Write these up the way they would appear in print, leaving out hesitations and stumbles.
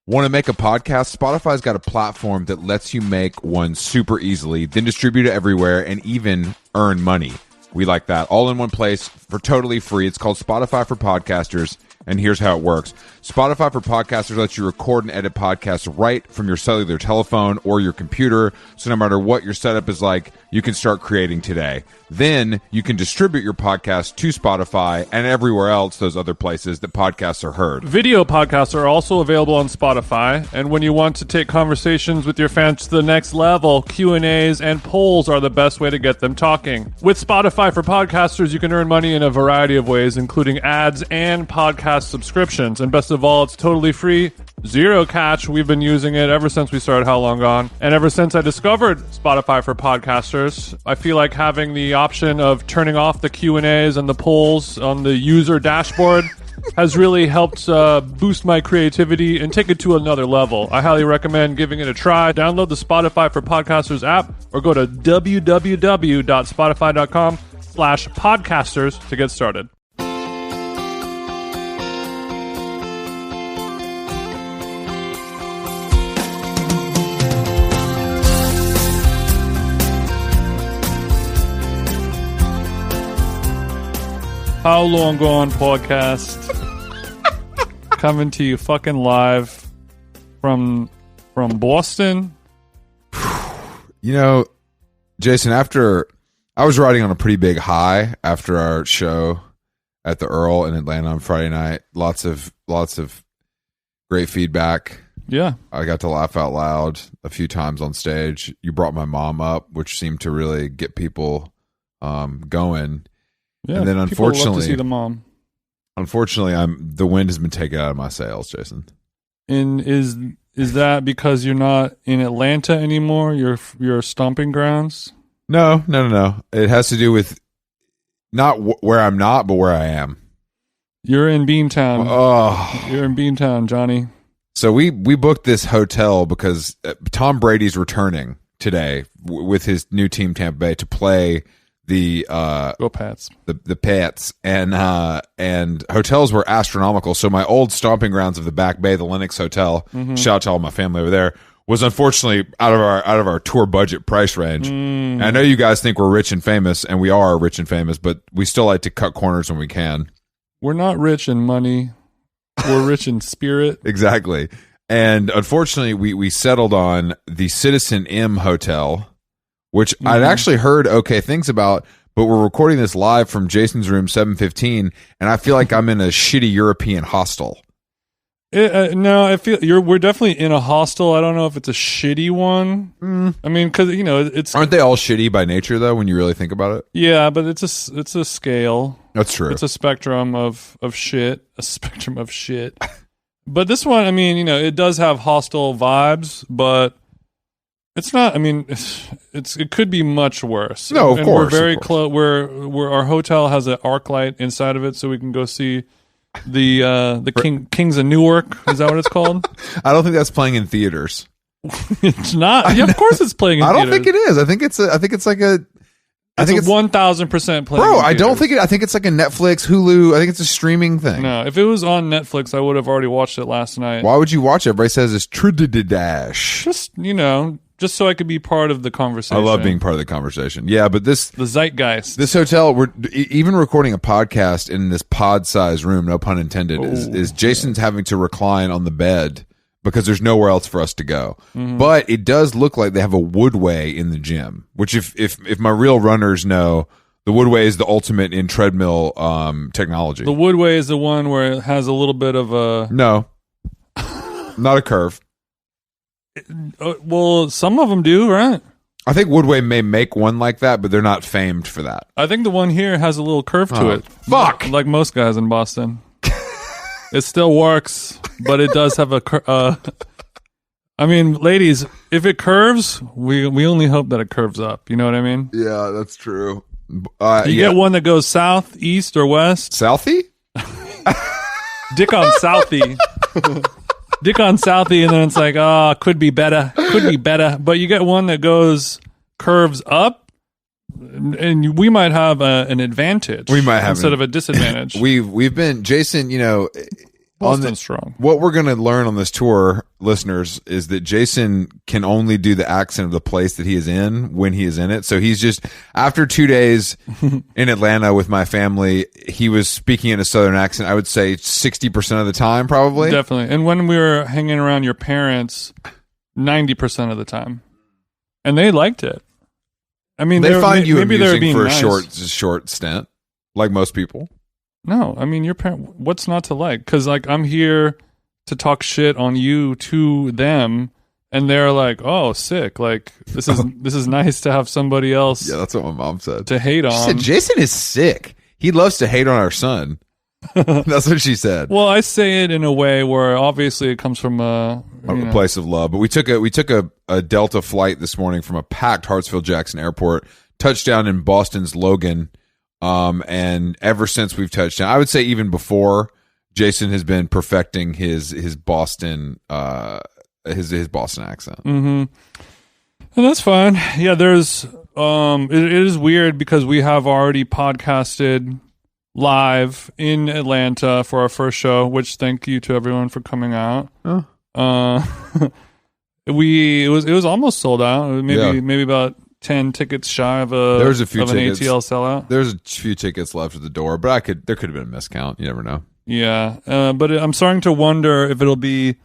Want to make a podcast? Spotify's got a platform that lets you make one super easily, then distribute it everywhere and even earn money. We like that. All in one place for totally free. It's called Spotify for Podcasters, and here's how it works. Spotify for Podcasters lets you record and edit podcasts right from your cellular telephone or your computer, so no matter what your setup is like, you can start creating today. Then you can distribute your podcast to Spotify and everywhere else, those other places that podcasts are heard. Video podcasts are also available on Spotify, and when you want to take conversations with your fans to the next level, Q&As and polls are the best way to get them talking. With Spotify for Podcasters, you can earn money in a variety of ways, including ads and podcast subscriptions. And best of all, it's totally free, zero catch. We've been using it ever since we started How Long Gone. And ever since I discovered Spotify for Podcasters, I feel like having the option of turning off the Q&As and the polls on the user dashboard has really helped boost my creativity and take it to another level. I highly recommend giving it a try. Download the Spotify for Podcasters app or go to www.spotify.com/podcasters to get started. How Long Gone podcast coming to you fucking live from Boston. You know, Jason, after I was riding on a pretty big high after our show at the Earl in Atlanta on Friday night. Lots of great feedback. Yeah. I got to laugh out loud a few times on stage. You brought my mom up, which seemed to really get people going. Yeah, and then people love unfortunately, to see the mom. Unfortunately, the wind has been taken out of my sails, Jason. And is that because you're not in Atlanta anymore? Your stomping grounds? No. It has to do with not where I'm not, but where I am. You're in Beantown. Oh, you're in Beantown, Johnny. So we booked this hotel because Tom Brady's returning today with his new team, Tampa Bay, to play the Go Pats. The Pats, and hotels were astronomical. So my old stomping grounds of the Back Bay, the Lennox Hotel, shout out to all my family over there, was unfortunately out of our tour budget price range. And I know you guys think we're rich and famous, and we are rich and famous, but we still like to cut corners when we can. We're not rich in money. We're rich in spirit. Exactly. And unfortunately, we settled on the Citizen M Hotel, which I'd actually heard okay things about, but we're recording this live from Jason's room 715, and I feel like I'm in a shitty European hostel. No, I feel we're definitely in a hostel. I don't know if it's a shitty one. I mean, because it's aren't they all shitty by nature though? When you really think about it, yeah, but it's a scale. That's true. It's a spectrum of shit. A spectrum of shit. But this one, I mean, it does have hostel vibes, but it's not. I mean, it could be much worse. No, of course. We're very close. Where our hotel has an arc light inside of it, so we can go see the Kings of Newark. Is that what it's called? I don't think that's playing in theaters. It's not. Yeah, of course, it's playing in I theaters. don't think it is. I think it's like a. I think it's 1,000% playing. Bro, I don't think it. I think it's like a Netflix, Hulu. I think it's a streaming thing. No, if it was on Netflix, I would have already watched it last night. Why would you watch it? Everybody says it's Trinidadash. Just so I could be part of the conversation. I love being part of the conversation. Yeah, but the zeitgeist. This hotel, we're even recording a podcast in this pod-sized room, no pun intended, is Jason's having to recline on the bed because there's nowhere else for us to go. But it does look like they have a Woodway in the gym, which if my real runners know, the Woodway is the ultimate in treadmill technology. The Woodway is the one where it has a little bit of a... No. Not a curve. Well, some of them do, right? I think Woodway may make one like that, but they're not famed for that. I think the one here has a little curve to it. Fuck! Like most guys in Boston. It still works, but it does have a... I mean, ladies, if it curves, we only hope that it curves up. You know what I mean? Yeah, that's true. You get one that goes south, east, or west. Southie? Dick on Southie. Dick on Southie, and then it's like, could be better. But you get one that curves up, and we might have an advantage. We might have instead of a disadvantage. We've been, Jason, Boston's strong. What we're going to learn on this tour, listeners, is that Jason can only do the accent of the place that he is in when he is in it. So he's just, after 2 days in Atlanta with my family, he was speaking in a Southern accent, I would say 60% of the time, probably. Definitely. And when we were hanging around your parents, 90% of the time. And they liked it. I mean, they find you maybe amusing for nice. a short stint, like most people. No, I mean, your parent. What's not to like? Because like I'm here to talk shit on you to them, and they're like, "Oh, sick! Like this is nice to have somebody else." Yeah, that's what my mom said. To hate on. She said Jason is sick. He loves to hate on our son. That's what she said. Well, I say it in a way where obviously it comes from a place of love. But we took a Delta flight this morning from a packed Hartsfield Jackson Airport, touchdown in Boston's Logan. And ever since we've touched down, I would say even before, Jason has been perfecting his Boston his Boston accent. Mm-hmm. And that's fine. Yeah, there's it is weird because we have already podcasted live in Atlanta for our first show, which thank you to everyone for coming out. Oh. It was almost sold out. Maybe about 10 tickets shy of There's a few an tickets. ATL sellout. There's a few tickets left at the door, but there could have been a miscount. You never know. Yeah, but I'm starting to wonder if it'll be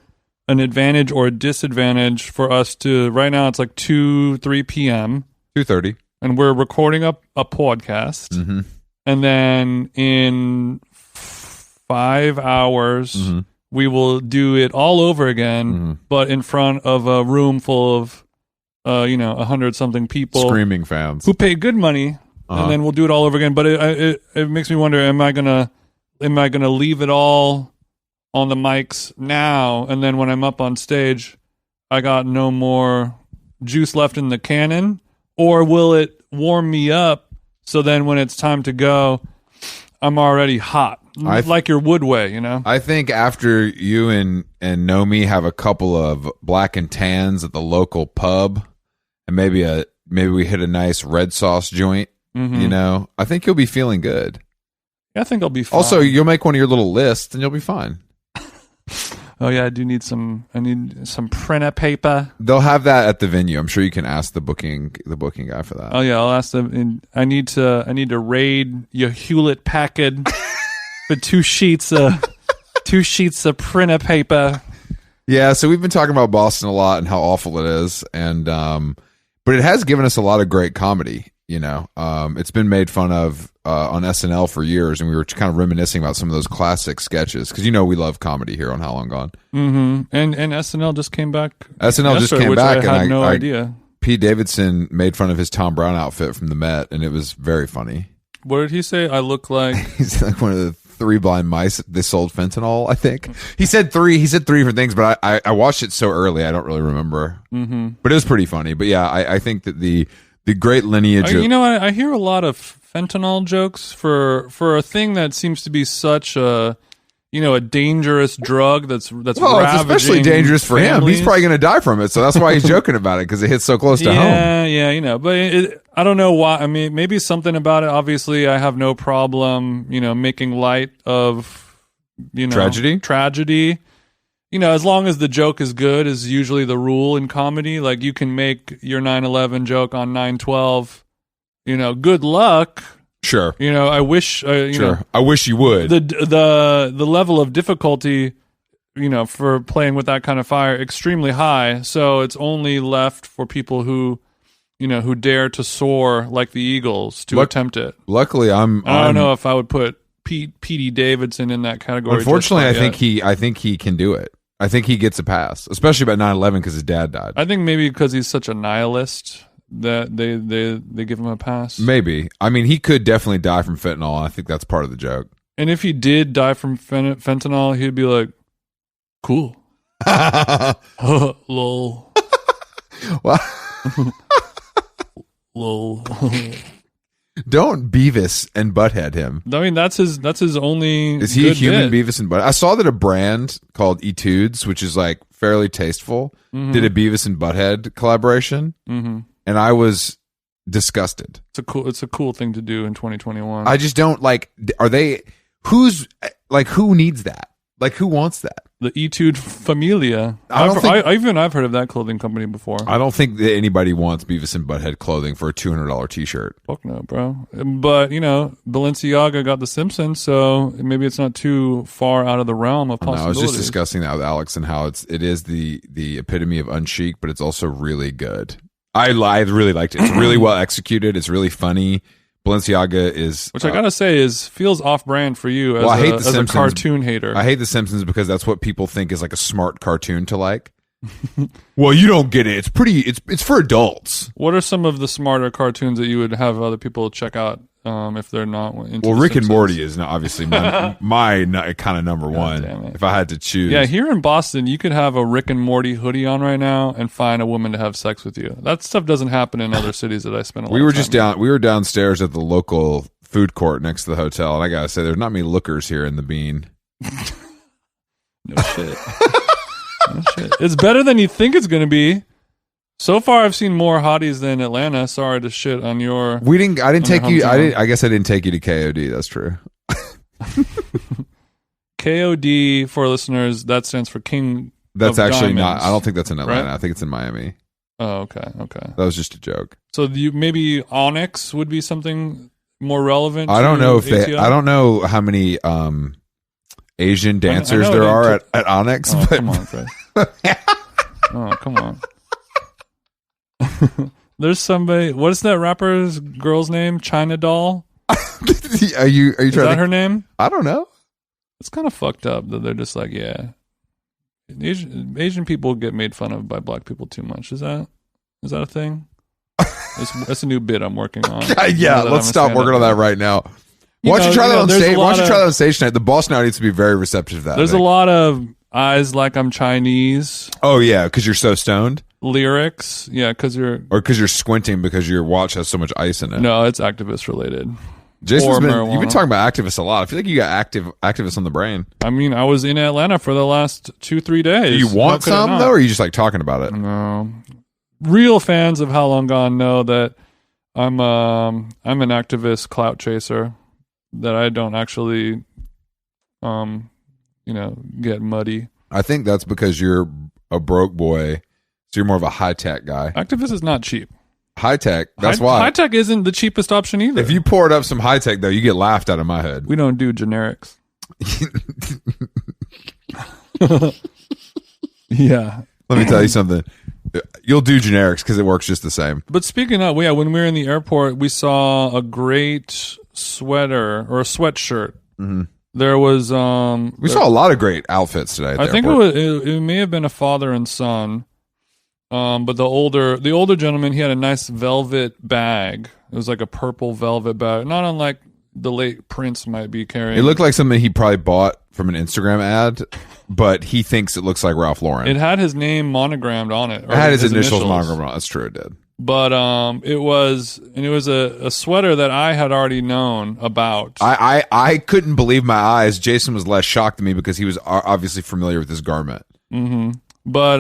an advantage or a disadvantage for us to. Right now, it's like 2-3 p.m. 2:30, and we're recording up a podcast, mm-hmm. and then in 5 hours Mm-hmm. we will do it all over again, Mm-hmm. but in front of a room full of 100-something people Screaming fans who pay good money, and then we'll do it all over again. But it makes me wonder: am I gonna leave it all on the mics now, and then when I'm up on stage, I got no more juice left in the cannon, or will it warm me up so then when it's time to go, I'm already hot, like your Woodway, you know? I think after you and Nomi have a couple of black and tans at the local pub, and maybe we hit a nice red sauce joint, Mm-hmm. I think you'll be feeling good. I think I'll be fine. Also, you'll make one of your little lists, and you'll be fine. Oh yeah, I need some printer paper. They'll have that at the venue. I'm sure you can ask the booking guy for that. Oh yeah, I'll ask them. And I need to raid your Hewlett Packard for 2 sheets of printer paper. Yeah, so we've been talking about Boston a lot and how awful it is, and but it has given us a lot of great comedy. It's been made fun of on SNL for years, and we were kind of reminiscing about some of those classic sketches because we love comedy here on How Long Gone. Mm-hmm. And SNL just came back. SNL just came which back, I had and no idea. Pete Davidson made fun of his Tom Brown outfit from the Met, and it was very funny. What did he say? I look like He's like one of the 3 blind mice. They sold fentanyl, I think. He said 3 different things, but I watched it so early, I don't really remember. Mm-hmm. But it was pretty funny. But yeah, I think that the great lineage of... I hear a lot of fentanyl jokes for a thing that seems to be such a dangerous drug that's well, it's especially ravaging dangerous for him. families. He's probably going to die from it, so that's why he's joking about it, because it hits so close to home. Yeah, but I don't know why. I mean, maybe something about it. Obviously, I have no problem, making light of, tragedy. As long as the joke is good is usually the rule in comedy. Like you can make your 9/11 joke on 9/12. Good luck. Sure. I wish. Sure. I wish you would. The level of difficulty, for playing with that kind of fire, extremely high. So it's only left for people who dare to soar like the Eagles to attempt it. Luckily, I don't know if I would put Petey Davidson in that category. Unfortunately, I think he can do it. I think he gets a pass, especially about 9/11 because his dad died. I think maybe because he's such a nihilist that they give him a pass. Maybe. I mean, he could definitely die from fentanyl. And I think that's part of the joke. And if he did die from fentanyl, he'd be like, "Cool, lol, lol." Don't Beavis and Butthead him. I mean, that's his only. Is he a human bit. Beavis and Butthead? I saw that a brand called Etudes, which is like fairly tasteful, did a Beavis and Butthead collaboration, and I was disgusted. It's a cool thing to do in 2021. I just don't like. Are they? Who needs that? Like, who wants that? The Etude Familia. I've heard of that clothing company before. I don't think that anybody wants Beavis and Butthead clothing for a $200 t-shirt. Fuck no, bro. But, Balenciaga got The Simpsons, so maybe it's not too far out of the realm of possibilities. I was just discussing that with Alex and how it is the epitome of unchic, but it's also really good. I really liked it. It's really well executed. It's really funny. Balenciaga is... Which I gotta say feels off-brand for you as a cartoon hater. I hate The Simpsons because that's what people think is like a smart cartoon to like. Well, you don't get it. It's for adults. What are some of the smarter cartoons that you would have other people check out if they're not into Well, The Rick and Simpsons? Morty is obviously my kind of number one if I had to choose. Yeah, here in Boston, you could have a Rick and Morty hoodie on right now and find a woman to have sex with you. That stuff doesn't happen in other cities that I spend a lot of time in. We were downstairs at the local food court next to the hotel, and I gotta say, there's not many lookers here in the Bean. No shit. No shit. It's better than you think it's gonna be. So far, I've seen more hotties than Atlanta. Sorry to shit on your. I guess I didn't take you to KOD. That's true. KOD for listeners. That stands for King. That's of actually Diamonds, not. I don't think that's in Atlanta. right? I think it's in Miami. Oh, okay. That was just a joke. So maybe Onyx would be something more relevant. I don't know if ATL? I don't know how many Asian dancers there are at Onyx. Oh, but come on, Fred. Oh, come on. There's somebody. What is that rapper's girl's name? China Doll. Are you trying Is that her name? I don't know. It's kind of fucked up that they're just like, yeah. Asian people get made fun of by black people too much. Is that a thing? That's a new bit I'm working on. Yeah, let's stop working on that right now. Why don't you try that on stage? Why don't you try that on stage tonight? The boss now needs to be very receptive to that. There's a lot of eyes like I'm Chinese. Oh yeah, because you're so stoned. Lyrics, yeah, because you're squinting because your watch has so much ice in it. No, it's activist related. Jason's you've been talking about activists a lot. I feel like you got activists on the brain. I mean, I was in Atlanta for the last 2-3 days. Do you want some though, or are you just like talking about it? No. Real fans of How Long Gone know that I'm an activist clout chaser. That I don't actually, get muddy. I think that's because you're a broke boy, so you're more of a high tech guy. Activist is not cheap. High tech. That's why. High tech isn't the cheapest option either. If you poured up some high tech though, you get laughed out of my head. We don't do generics. Yeah. Let me tell you something. You'll do generics because it works just the same. But speaking of, when we were in the airport, we saw a great sweater or a sweatshirt. Mm-hmm. There was we saw a lot of great outfits today. I think it may have been a father and son. But the older gentleman, he had a nice velvet bag. It was like a purple velvet bag, not unlike the late Prince might be carrying. It looked like something he probably bought from an Instagram ad, but he thinks it looks like Ralph Lauren. It had his name monogrammed on it. It had his initials monogrammed on it. That's true, it did. But it was a sweater that I had already known about. I couldn't believe my eyes. Jason was less shocked than me because he was obviously familiar with this garment. Mm-hmm. But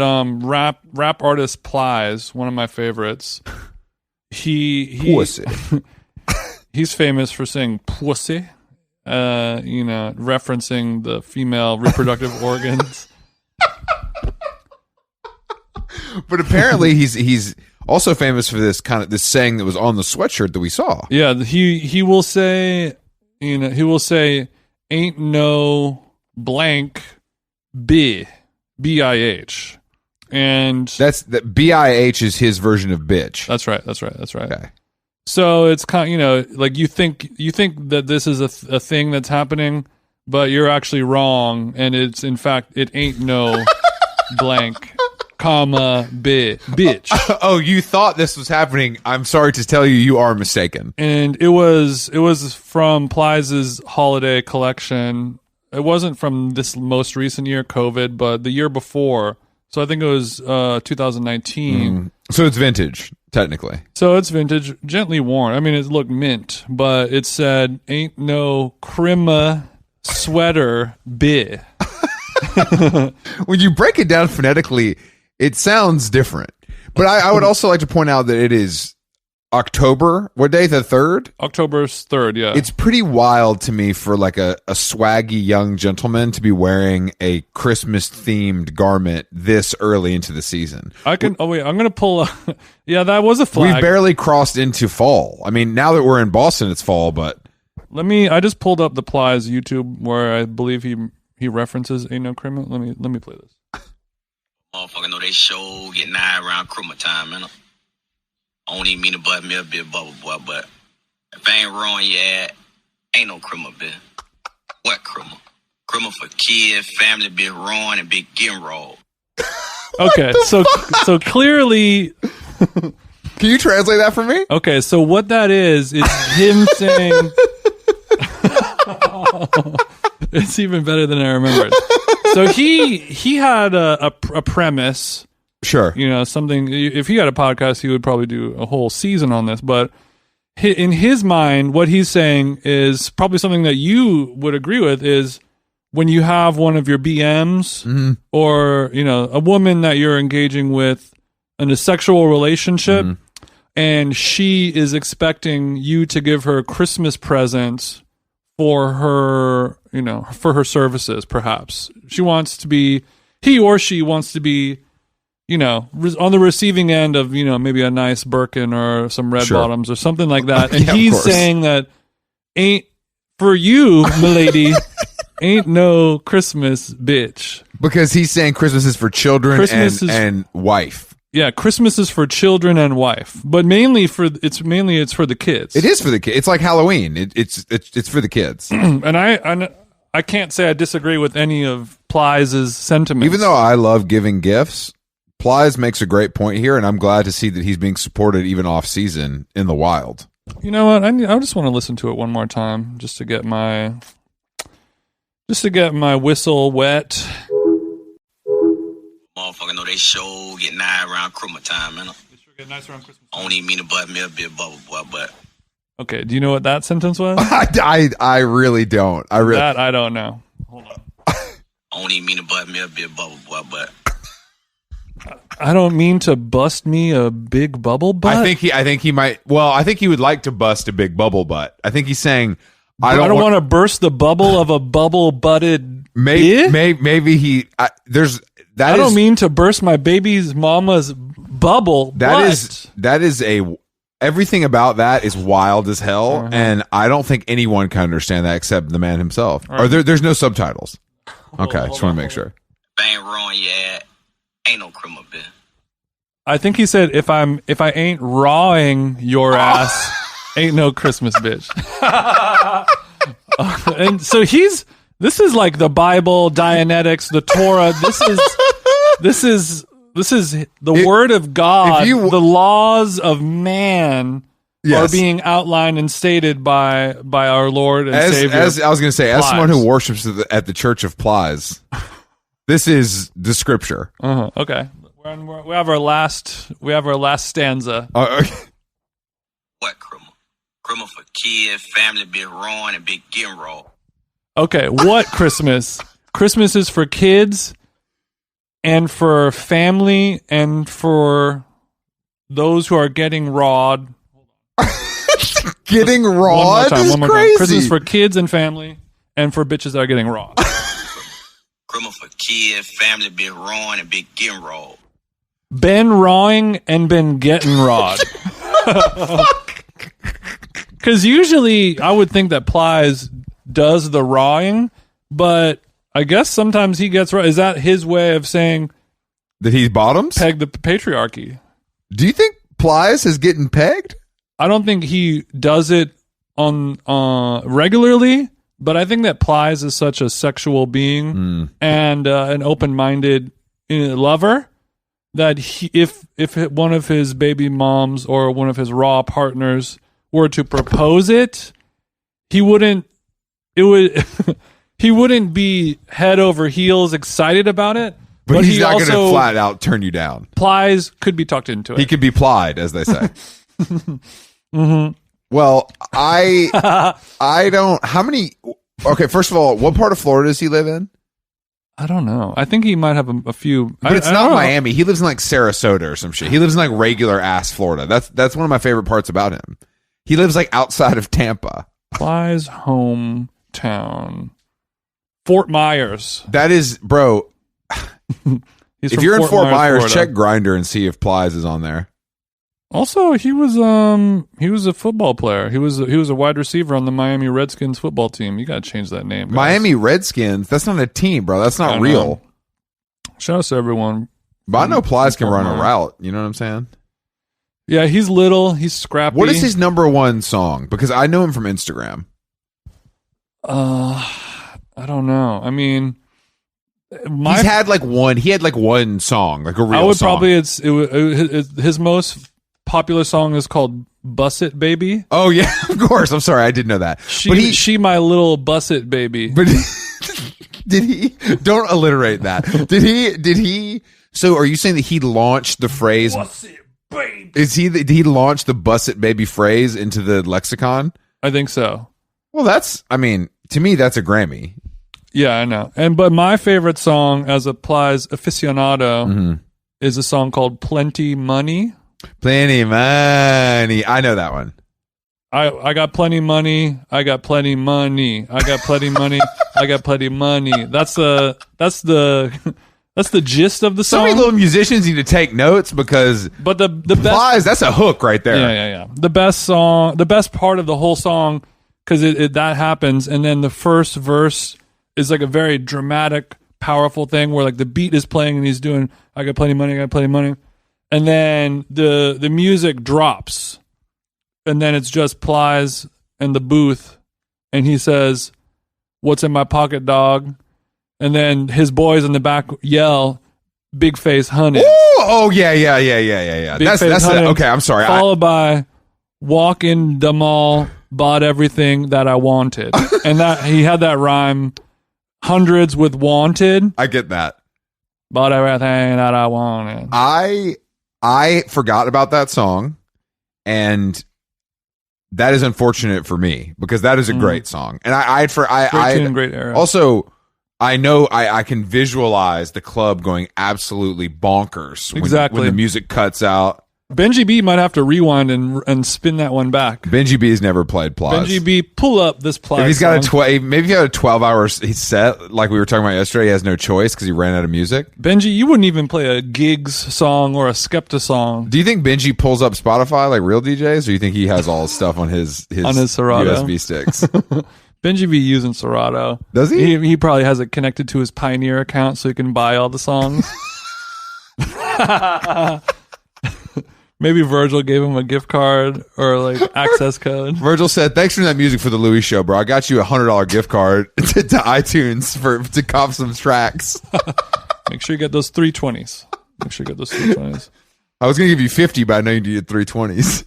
rap artist Plies, one of my favorites. Pussy. He's famous for saying pussy, referencing the female reproductive organs. But apparently he's also famous for this saying that was on the sweatshirt that we saw. Yeah, he will say, ain't no blank B-I-H. And that B-I-H is his version of bitch. That's right. Okay. So it's kind of, like you think that this is a thing that's happening, but you're actually wrong, and it's in fact it ain't no blank comma bitch. Oh, you thought this was happening. I'm sorry to tell you, you are mistaken. And it was from Plies' holiday collection. It wasn't from this most recent year, COVID, but the year before. So I think it was 2019. So it's vintage, technically. So it's vintage, gently worn. I mean, it looked mint, but it said, ain't no crema sweater bi. When you break it down phonetically, it sounds different. But I would also like to point out that it is October. What day? The 3rd? October 3rd, yeah. It's pretty wild to me for like a swaggy young gentleman to be wearing a Christmas themed garment this early into the season. I'm going to pull yeah, that was a flag. We've barely crossed into fall. I mean, now that we're in Boston, it's fall, but I just pulled up the Plies YouTube where I believe he references Ain't No Criminal. Let me play this. Motherfucker know they show getting high around Christmas time, man. I don't even mean to bust me a bit bubble, boy, but if I ain't wrong, yeah, ain't no criminal, bitch. What criminal? Criminal for kids, family, be wrong, and be getting rolled. Okay, so clearly... Can you translate that for me? Okay, so what that is him saying... It's even better than I remembered. So he had a premise... Sure. You know, something, if he had a podcast, he would probably do a whole season on this. But in his mind, what he's saying is probably something that you would agree with is when you have one of your BMs or, you know, a woman that you're engaging with in a sexual relationship and she is expecting you to give her Christmas presents for her, you know, for her services, perhaps. He or she wants to be, you know, on the receiving end of, you know, maybe a nice Birkin or some red bottoms or something like that. And Yeah, he's saying that ain't for you, milady, ain't no Christmas, bitch. Because he's saying Christmas is for children and wife. Yeah, Christmas is for children and wife, but mainly it's for the kids. It is for the kids. It's like Halloween. It's for the kids. And I can't say I disagree with any of Plies' sentiments. Even though I love giving gifts, Plies makes a great point here, and I'm glad to see that he's being supported even off season in the wild. You know what? I just want to listen to it one more time just to get my whistle wet. Motherfucker know they show getting high around Christmas time, man. They sure get nice around Christmas. I don't even mean to bust me a bit bubble, boy, but Okay, do you know what that sentence was? I really don't. That I don't know. Hold on. I don't even mean to bust me a bit bubble, boy, but I don't mean to bust me a big bubble butt. I think he might. Well, I think he would like to bust a big bubble butt. I think he's saying, I don't want to burst the bubble of a bubble butted. Maybe he. I don't mean to burst my baby's mama's bubble. That is everything about that is wild as hell, and I don't think anyone can understand that except the man himself. Right. Or there's no subtitles. Okay, just want to make sure. If I ain't wrong, yeah, ain't no criminal, bitch. I think he said, if I ain't rawing your ass, ain't no Christmas, bitch. And so this is like the Bible, Dianetics, the Torah. This is the word of God. The laws of man are being outlined and stated by our Lord and Savior. As I was going to say, as someone who worships at the Church of Plies, this is the scripture. Okay. We have our last stanza. Okay. What criminal? Criminal for kids, family, be wrong, and be getting rolled. Okay, what Christmas? Christmas is for kids and for family and for those who are getting rawed. Getting rawed is crazy. Christmas for kids and family and for bitches that are getting rawed. Criminal for kids, family, be wrong, and be getting rolled. Been rawing and been getting rawed. Because usually I would think that Plies does the rawing, but I guess sometimes he gets raw. Is that his way of saying that he's bottoms? Peg the patriarchy. Do you think Plies is getting pegged? I don't think he does it on regularly, but I think that Plies is such a sexual being and an open-minded lover that if one of his baby moms or one of his raw partners were to propose it, he wouldn't be head over heels excited about it. But he's not going to flat out turn you down. Plies could be tucked into it. He could be plied, as they say. Well, I don't. How many? Okay, first of all, what part of Florida does he live in? I don't know. I think he might have a few. But it's I not don't know. Miami. He lives in like Sarasota or some shit. He lives in like regular ass Florida. That's one of my favorite parts about him. He lives like outside of Tampa. Ply's hometown, Fort Myers. That is, bro. He's If from you're in Fort Myers, Florida. check Grindr and see if Plies is on there. Also, he was a football player. He was a wide receiver on the Miami Redskins football team. You got to change that name, guys. Miami Redskins. That's not a team, bro. That's I not know. real. Shout out to everyone. But I know Plies can Fort run a Myers. route. You know what I'm saying? Yeah, he's little. He's scrappy. What is his number one song? Because I know him from Instagram. I don't know. I mean, He had like one song, like a real I would song. probably his most popular song is called "Bus It Baby." Oh yeah, of course. I'm sorry, I didn't know that. She my little bus it baby. But did he? Don't alliterate that. Did he? So, are you saying that he launched the phrase? Bus it baby. Did he launch the "bus it baby" phrase into the lexicon? I think so. Well, I mean, to me, that's a Grammy. Yeah, I know. But my favorite song, as a Plies aficionado, Mm-hmm. is a song called "Plenty Money." Plenty of money. I know that one. I got plenty money. I got plenty money. I got plenty money. I got plenty money. That's the gist of the So song. many little musicians need to take notes because But the best, Plies, that's a hook right there. yeah. The best part of the whole song, because that happens, and then the first verse is like a very dramatic, powerful thing where like the beat is playing and he's doing, I got plenty money, I got plenty money, and then the music drops, and then it's just Plies and the booth, and he says, "What's in my pocket, dog?" And then his boys in the back yell, "Big Face Honey." Ooh, oh yeah. Big That's Face Honey, okay. I'm sorry. Followed by "Walk in the mall, bought everything that I wanted," and that he had that rhyme, hundreds with wanted, I get that. bought everything that I wanted. I forgot about that song, and that is unfortunate for me because that is a great song, and Great tune, great era. also. I know I can visualize the club going absolutely bonkers Exactly. when the music cuts out. Benji B might have to rewind and spin that one back. Benji B has never played Plies. Benji B, pull up this Plies If he's got song. maybe if he had a 12-hour set like we were talking about yesterday, he has no choice because he ran out of music. Benji, you wouldn't even play a Gigs song or a Skepta song. Do you think Benji pulls up Spotify like real DJs, or do you think he has all his stuff on his On his Serato. USB sticks? Benji B using Serato. Does he? He probably has it connected to his Pioneer account so he can buy all the songs. Maybe Virgil gave him a gift card or like access code. Virgil said, "Thanks for that music for the Louis show, bro. I got you $100 gift card to iTunes to cop some tracks. Make sure you get those 320s. Make sure you get those 320s. I was gonna give you 50, but I know you needed 320s.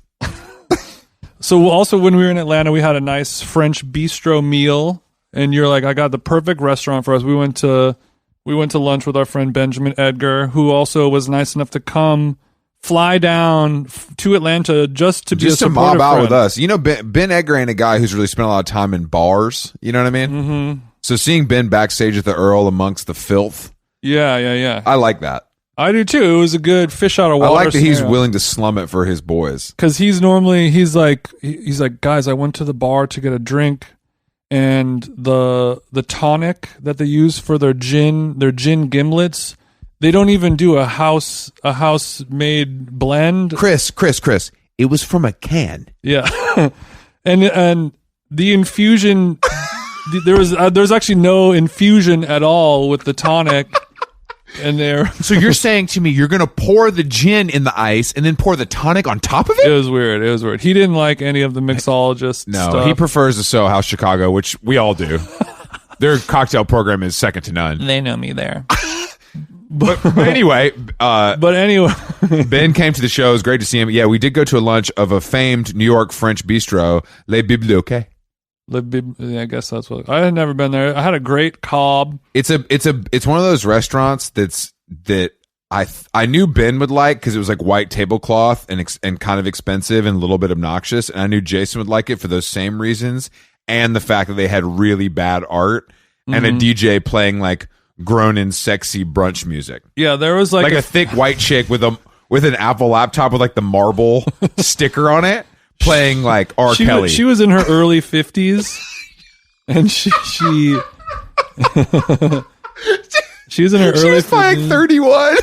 So also when we were in Atlanta, we had a nice French bistro meal, and you're like, I got the perfect restaurant for us. We went to lunch with our friend Benjamin Edgar, who also was nice enough to fly down to Atlanta just to be Just a to supportive mob out friend. with us. You know, Ben Edgar ain't a guy who's really spent a lot of time in bars. You know what I mean? Mm-hmm. So seeing Ben backstage at the Earl amongst the filth, Yeah. I like that. I do too. It was a good fish out of I water. like that he's willing to slum it for his boys. Because he's like, guys, I went to the bar to get a drink, and the tonic that they use for their gin gimlets, they don't even do a house made blend. Chris, it was from a can. Yeah, and the infusion, there's actually no infusion at all with the tonic. And there, So you're saying to me you're going to pour the gin in the ice and then pour the tonic on top of it? it was weird. He didn't like any of the mixologist No, stuff. he prefers the Soho House Chicago, which we all do. Their cocktail program is second to none. They know me there. But anyway, But anyway, Ben came to the show. It was great to see him. Yeah, we did go to a lunch of a famed New York French bistro, Les Bibliothèques. I guess that's what I had never been there. I had a great cob. It's one of those restaurants that I knew Ben would like because it was like white tablecloth and kind of expensive and a little bit obnoxious, and I knew Jason would like it for those same reasons and the fact that they had really bad art and a DJ playing like grown in sexy brunch music. Yeah, there was like A thick white chick with an Apple laptop with like the marble sticker on it, playing like R. Kelly. She was in her early 50s, and she she was in her She early. was playing 31.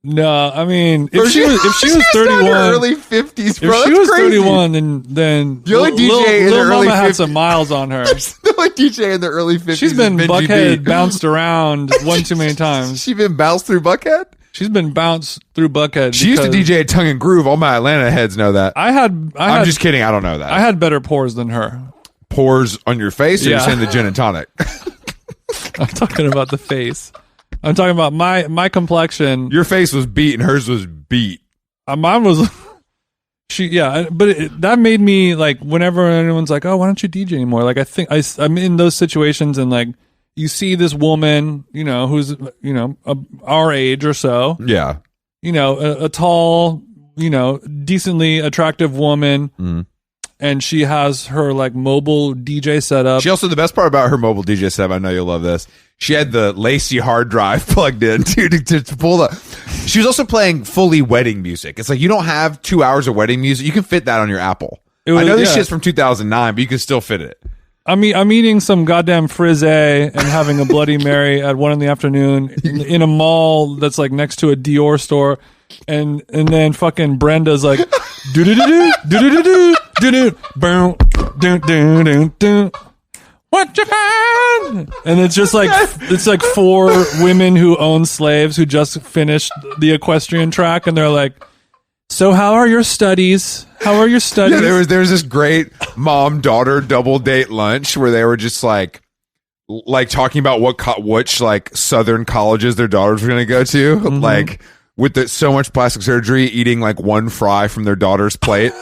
No, I mean, Or if she was not in 31, her early 50s, bro. if she That's was crazy. 31, then The only DJ in the Lil early Mama had 50s some miles on her. The only DJ in the early 50s. She's been is Benji Buckhead B. bounced around one too many times. She been bounced through Buckhead? She's been bounced through Buckhead. She used to because DJ at Tongue and Groove. All my Atlanta heads know that. I'm I'm just kidding. I don't know that. I had better pores than her. Pores on your face, or you're Yeah. saying the gin and tonic? I'm talking about the face. I'm talking about my complexion. Your face was beat and hers was beat. Mine was that made me like, whenever anyone's like, oh, why don't you DJ anymore? Like, I think I'm in those situations, and like, you see this woman, who's, our age or so, Yeah. a tall, decently attractive woman. And she has her like mobile DJ setup. She also, the best part about her mobile DJ setup, I know you'll love this. She had the Lacey hard drive plugged in to pull the. She was also playing fully wedding music. It's like, you don't have 2 hours of wedding music. You can fit that on your Apple. I know this shit's from 2009, but you can still fit it. I'm eating some goddamn frisée and having a Bloody Mary at 1 PM in a mall that's like next to a Dior store, and then fucking Brenda's like, do do do do do do do do do boom do do do do. What you find? And it's just like it's like 4 women who own slaves who just finished the equestrian track, and they're like, so how are your studies? How are your studies? Yeah, there was this great mom-daughter double date lunch where they were just like talking about which like Southern colleges their daughters were going to go to, like with so much plastic surgery, eating like one fry from their daughter's plate,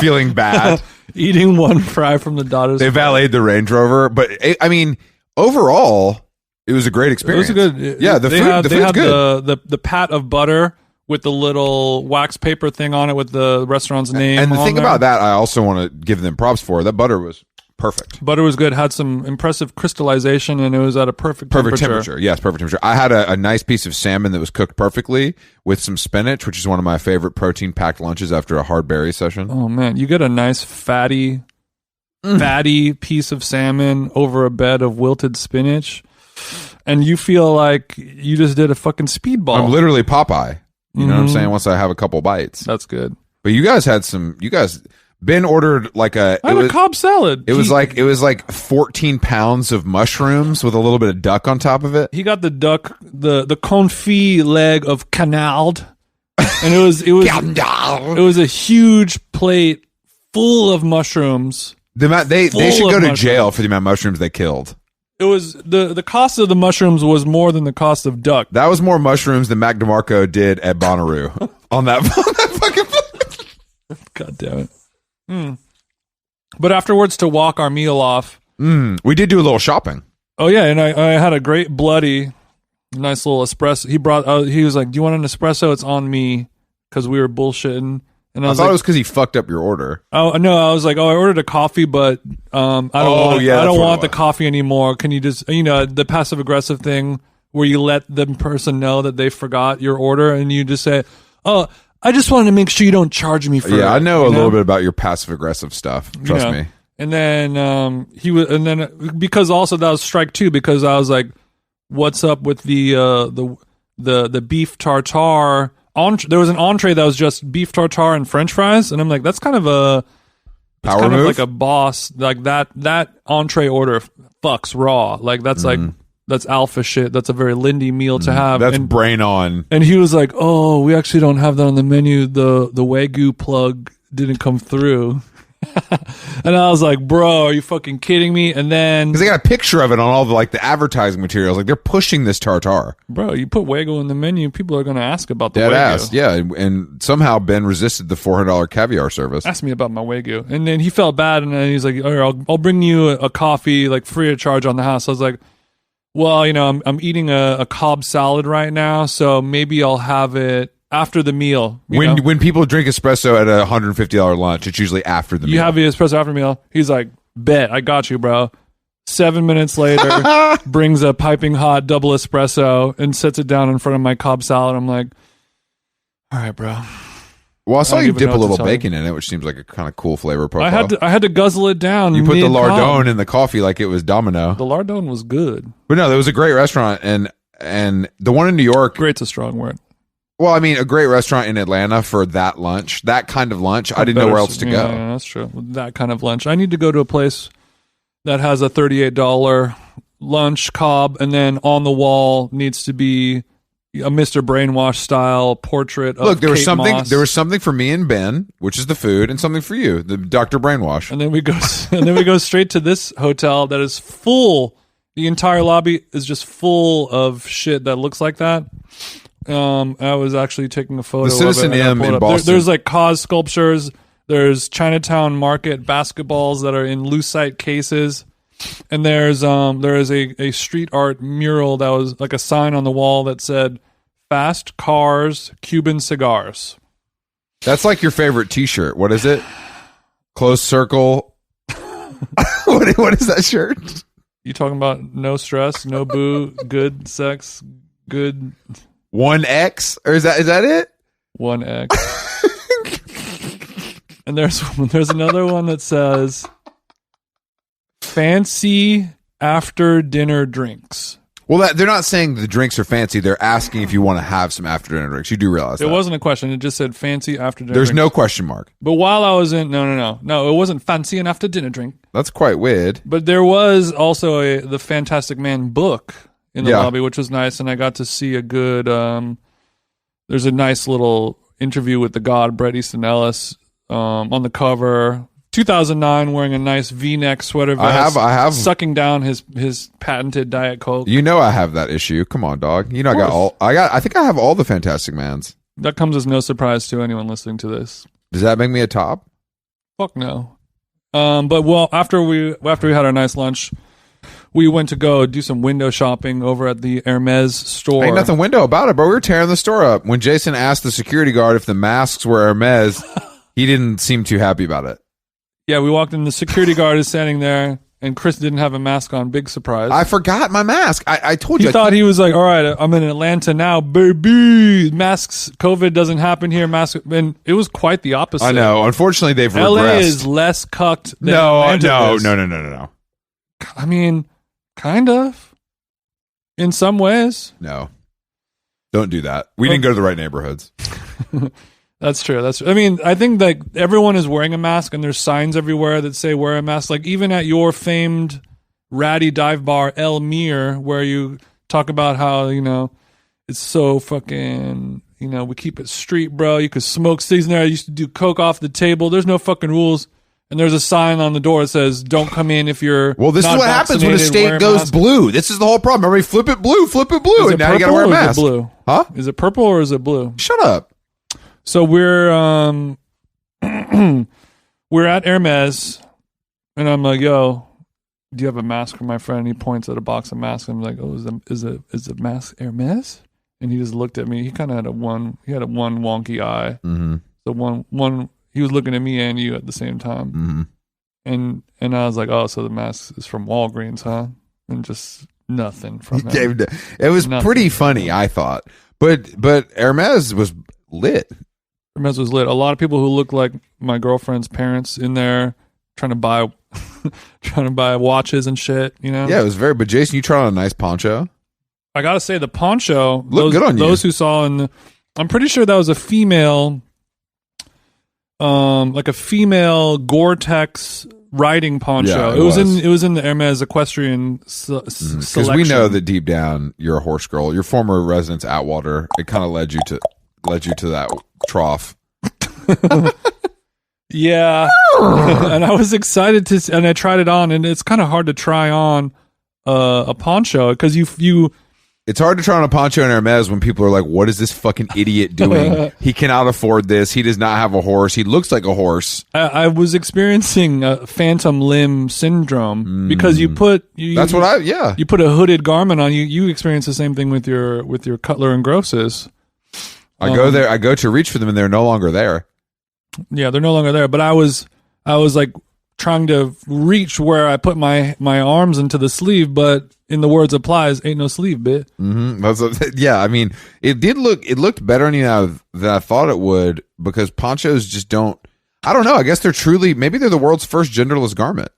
feeling bad. Eating one fry from the daughter's They valeted the Range Rover, but I mean, overall, it was a great experience. It was a good. Yeah, the food's good. The pat of butter with the little wax paper thing on it with the restaurant's name. And the on thing there. about that, I also want to give them props for. That butter was perfect. Butter was good. Had some impressive crystallization, and it was at a perfect temperature. Yes, perfect temperature. I had a nice piece of salmon that was cooked perfectly with some spinach, which is one of my favorite protein-packed lunches after a hard berry session. Oh man, you get a nice fatty piece of salmon over a bed of wilted spinach, and you feel like you just did a fucking speedball. I'm literally Popeye. You know what I'm saying? Once I have a couple bites. That's good. But you guys had some. Ben ordered like I had a Cobb salad. It was like 14 pounds of mushrooms with a little bit of duck on top of it. He got the duck, the confit leg of canard, and it was a huge plate full of mushrooms. They Full should of go to mushrooms. jail for the amount of mushrooms they killed. It was the cost of the mushrooms was more than the cost of duck. That was more mushrooms than Mac DeMarco did at Bonnaroo on that fucking. God damn it. But afterwards, to walk our meal off. We did do a little shopping. Oh yeah, and I had a great bloody, nice little espresso. He was like, "Do you want an espresso? It's on me," because we were bullshitting. And I was thought like, it was because he fucked up your order. Oh no! I was like, I ordered a coffee, but I don't want the coffee anymore. Can you just, the passive aggressive thing where you let the person know that they forgot your order, and you just say, "Oh, I just wanted to make sure you don't charge me for it." Yeah, I know a little bit about your passive aggressive stuff. Trust me. And then because also that was strike 2, because I was like, "What's up with the beef tartare?" There was an entree that was just beef tartare and French fries, and I'm like, that's kind of a Power move? like a boss, like that entree order fucks raw, like that's like that's alpha shit. That's a very Lindy meal to have. That's brain on. And he was like, "Oh, we actually don't have that on the menu. The Wagyu plug didn't come through." And I was like, "Bro, are you fucking kidding me?" And then Because they got a picture of it on all the advertising materials. Like, they're pushing this tartare. bro, you put Wagyu in the menu, people are going to ask about the Dead Wagyu. ass. Yeah. And somehow Ben resisted the $400 caviar service. Asked me about my Wagyu, and then he felt bad, and then he's like, "All right, I'll bring you a coffee like free of charge on the house." I was like, "Well, I'm eating a Cobb salad right now, so maybe I'll have it after the meal." When people drink espresso at a $150 lunch, it's usually after the meal. You have the espresso after meal. He's like, "Bet, I got you, bro." 7 minutes later, brings a piping hot double espresso and sets it down in front of my Cobb salad. I'm like, all right, bro. Well, I saw you don't even dip know a what to little tell you. bacon in it, which seems like a kind of cool flavor profile. I had to guzzle it down. You put the mid-Cobb. lardone in the coffee like it was Domino. The lardone was good. But no, there was a great restaurant, and the one in New York. Great's a strong word. Well, I mean, a great restaurant in Atlanta for that lunch, that kind of lunch. I didn't know where else to go. Yeah, that's true. That kind of lunch. I need to go to a place that has a $38 lunch Cobb, and then on the wall needs to be a Mr. Brainwash style portrait of Look, there was Kate something. Moss. There was something for me and Ben, which is the food, and something for you, the Dr. Brainwash. And then we go straight to this hotel that is full. The entire lobby is just full of shit that looks like that. I was actually taking a photo. The Citizen of it. M in There- Boston. there's like Cause sculptures. There's Chinatown Market basketballs that are in lucite cases, and there is a street art mural that was like a sign on the wall that said "Fast Cars, Cuban Cigars." That's like your favorite T-shirt. What is it? Close circle. what is that shirt? You talking about no stress, no boo, good sex, good 1X, or is that it? 1X. And there's another one that says fancy after dinner drinks. Well, they're not saying the drinks are fancy. They're asking if you want to have some after dinner drinks. You do realize It that. wasn't a question. It just said fancy after dinner There's drinks. no question mark. But while I was in no, it wasn't fancy an after dinner drink. That's quite weird. But there was also the Fantastic Man book in the Yeah. lobby, which was nice, and I got to see a good. There's a nice little interview with the god Bret Easton Ellis on the cover. 2009, wearing a nice V-neck sweater vest. I have. sucking down his patented Diet Coke. You know I have that issue. Come on, dog. You know Of course. I think I have all the Fantastic Mans. That comes as no surprise to anyone listening to this. Does that make me a top? Fuck no. But after we had our nice lunch, we went to go do some window shopping over at the Hermes store. Ain't nothing window about it, bro. We were tearing the store up. When Jason asked the security guard if the masks were Hermes, he didn't seem too happy about it. Yeah, we walked in. The security guard is standing there, and Chris didn't have a mask on. Big surprise. I forgot my mask. I told He you. thought he was like, all right, I'm in Atlanta now, baby. Masks, COVID doesn't happen here. Masks, and it was quite the opposite. I know. Unfortunately, they've LA regressed. is less cucked than No. Atlanta is. No. I mean, kind of. In some ways. No. Don't do that. We didn't go to the right neighborhoods. That's true. I mean, I think that everyone is wearing a mask, and there's signs everywhere that say wear a mask. Like even at your famed ratty dive bar, El Mir, where you talk about how, it's so fucking, we keep it street, bro. You could smoke cigs in there. I used to do coke off the table. There's no fucking rules. And there's a sign on the door that says, don't come in if you're Well, this is not what happens when a vaccinated, wear state goes mask. blue. This is the whole problem. Everybody flip it blue, Is and it now you got to purple wear a or is it mask. blue? Huh? Is it purple or is it blue? Shut up. So we're we're at Hermes, and I'm like, "Yo, do you have a mask for my friend?" And he points at a box of masks. I'm like, "Oh, is the mask Hermes?" And he just looked at me. He kind of had a one wonky eye. Mm-hmm. So one he was looking at me and you at the same time. Mm-hmm. And I was like, "Oh, so the mask is from Walgreens, huh?" And just nothing from him. It was Nothing. pretty funny, I thought. But Hermes was lit. Hermes was lit. A lot of people who look like my girlfriend's parents in there trying to buy watches and shit, Yeah, it was very. But Jason, you tried on a nice poncho. I gotta say the poncho Looked good on you. Those who saw I'm pretty sure that was a female, like a female Gore-Tex riding poncho. Yeah, it was in the Hermes equestrian Because selection. we know that deep down you're a horse girl. Your former residence Atwater. It kind of led you to that trough. Yeah, and I was excited and I tried it on, and it's kind of hard to try on a poncho because you. It's hard to try on a poncho in Hermes when people are like, "What is this fucking idiot doing? He cannot afford this. He does not have a horse. He looks like a horse." I was experiencing phantom limb syndrome because you put you That's what yeah. you put a hooded garment on. You experience the same thing with your Cutler and Grosses. I go to reach for them and they're no longer there. Yeah, they're no longer there. But I was like trying to reach where I put my arms into the sleeve, but in the words of Plies, ain't no sleeve, bit. Yeah, I mean, it looked better on you than I thought it would, because ponchos just don't. I don't know. I guess maybe they're the world's first genderless garment.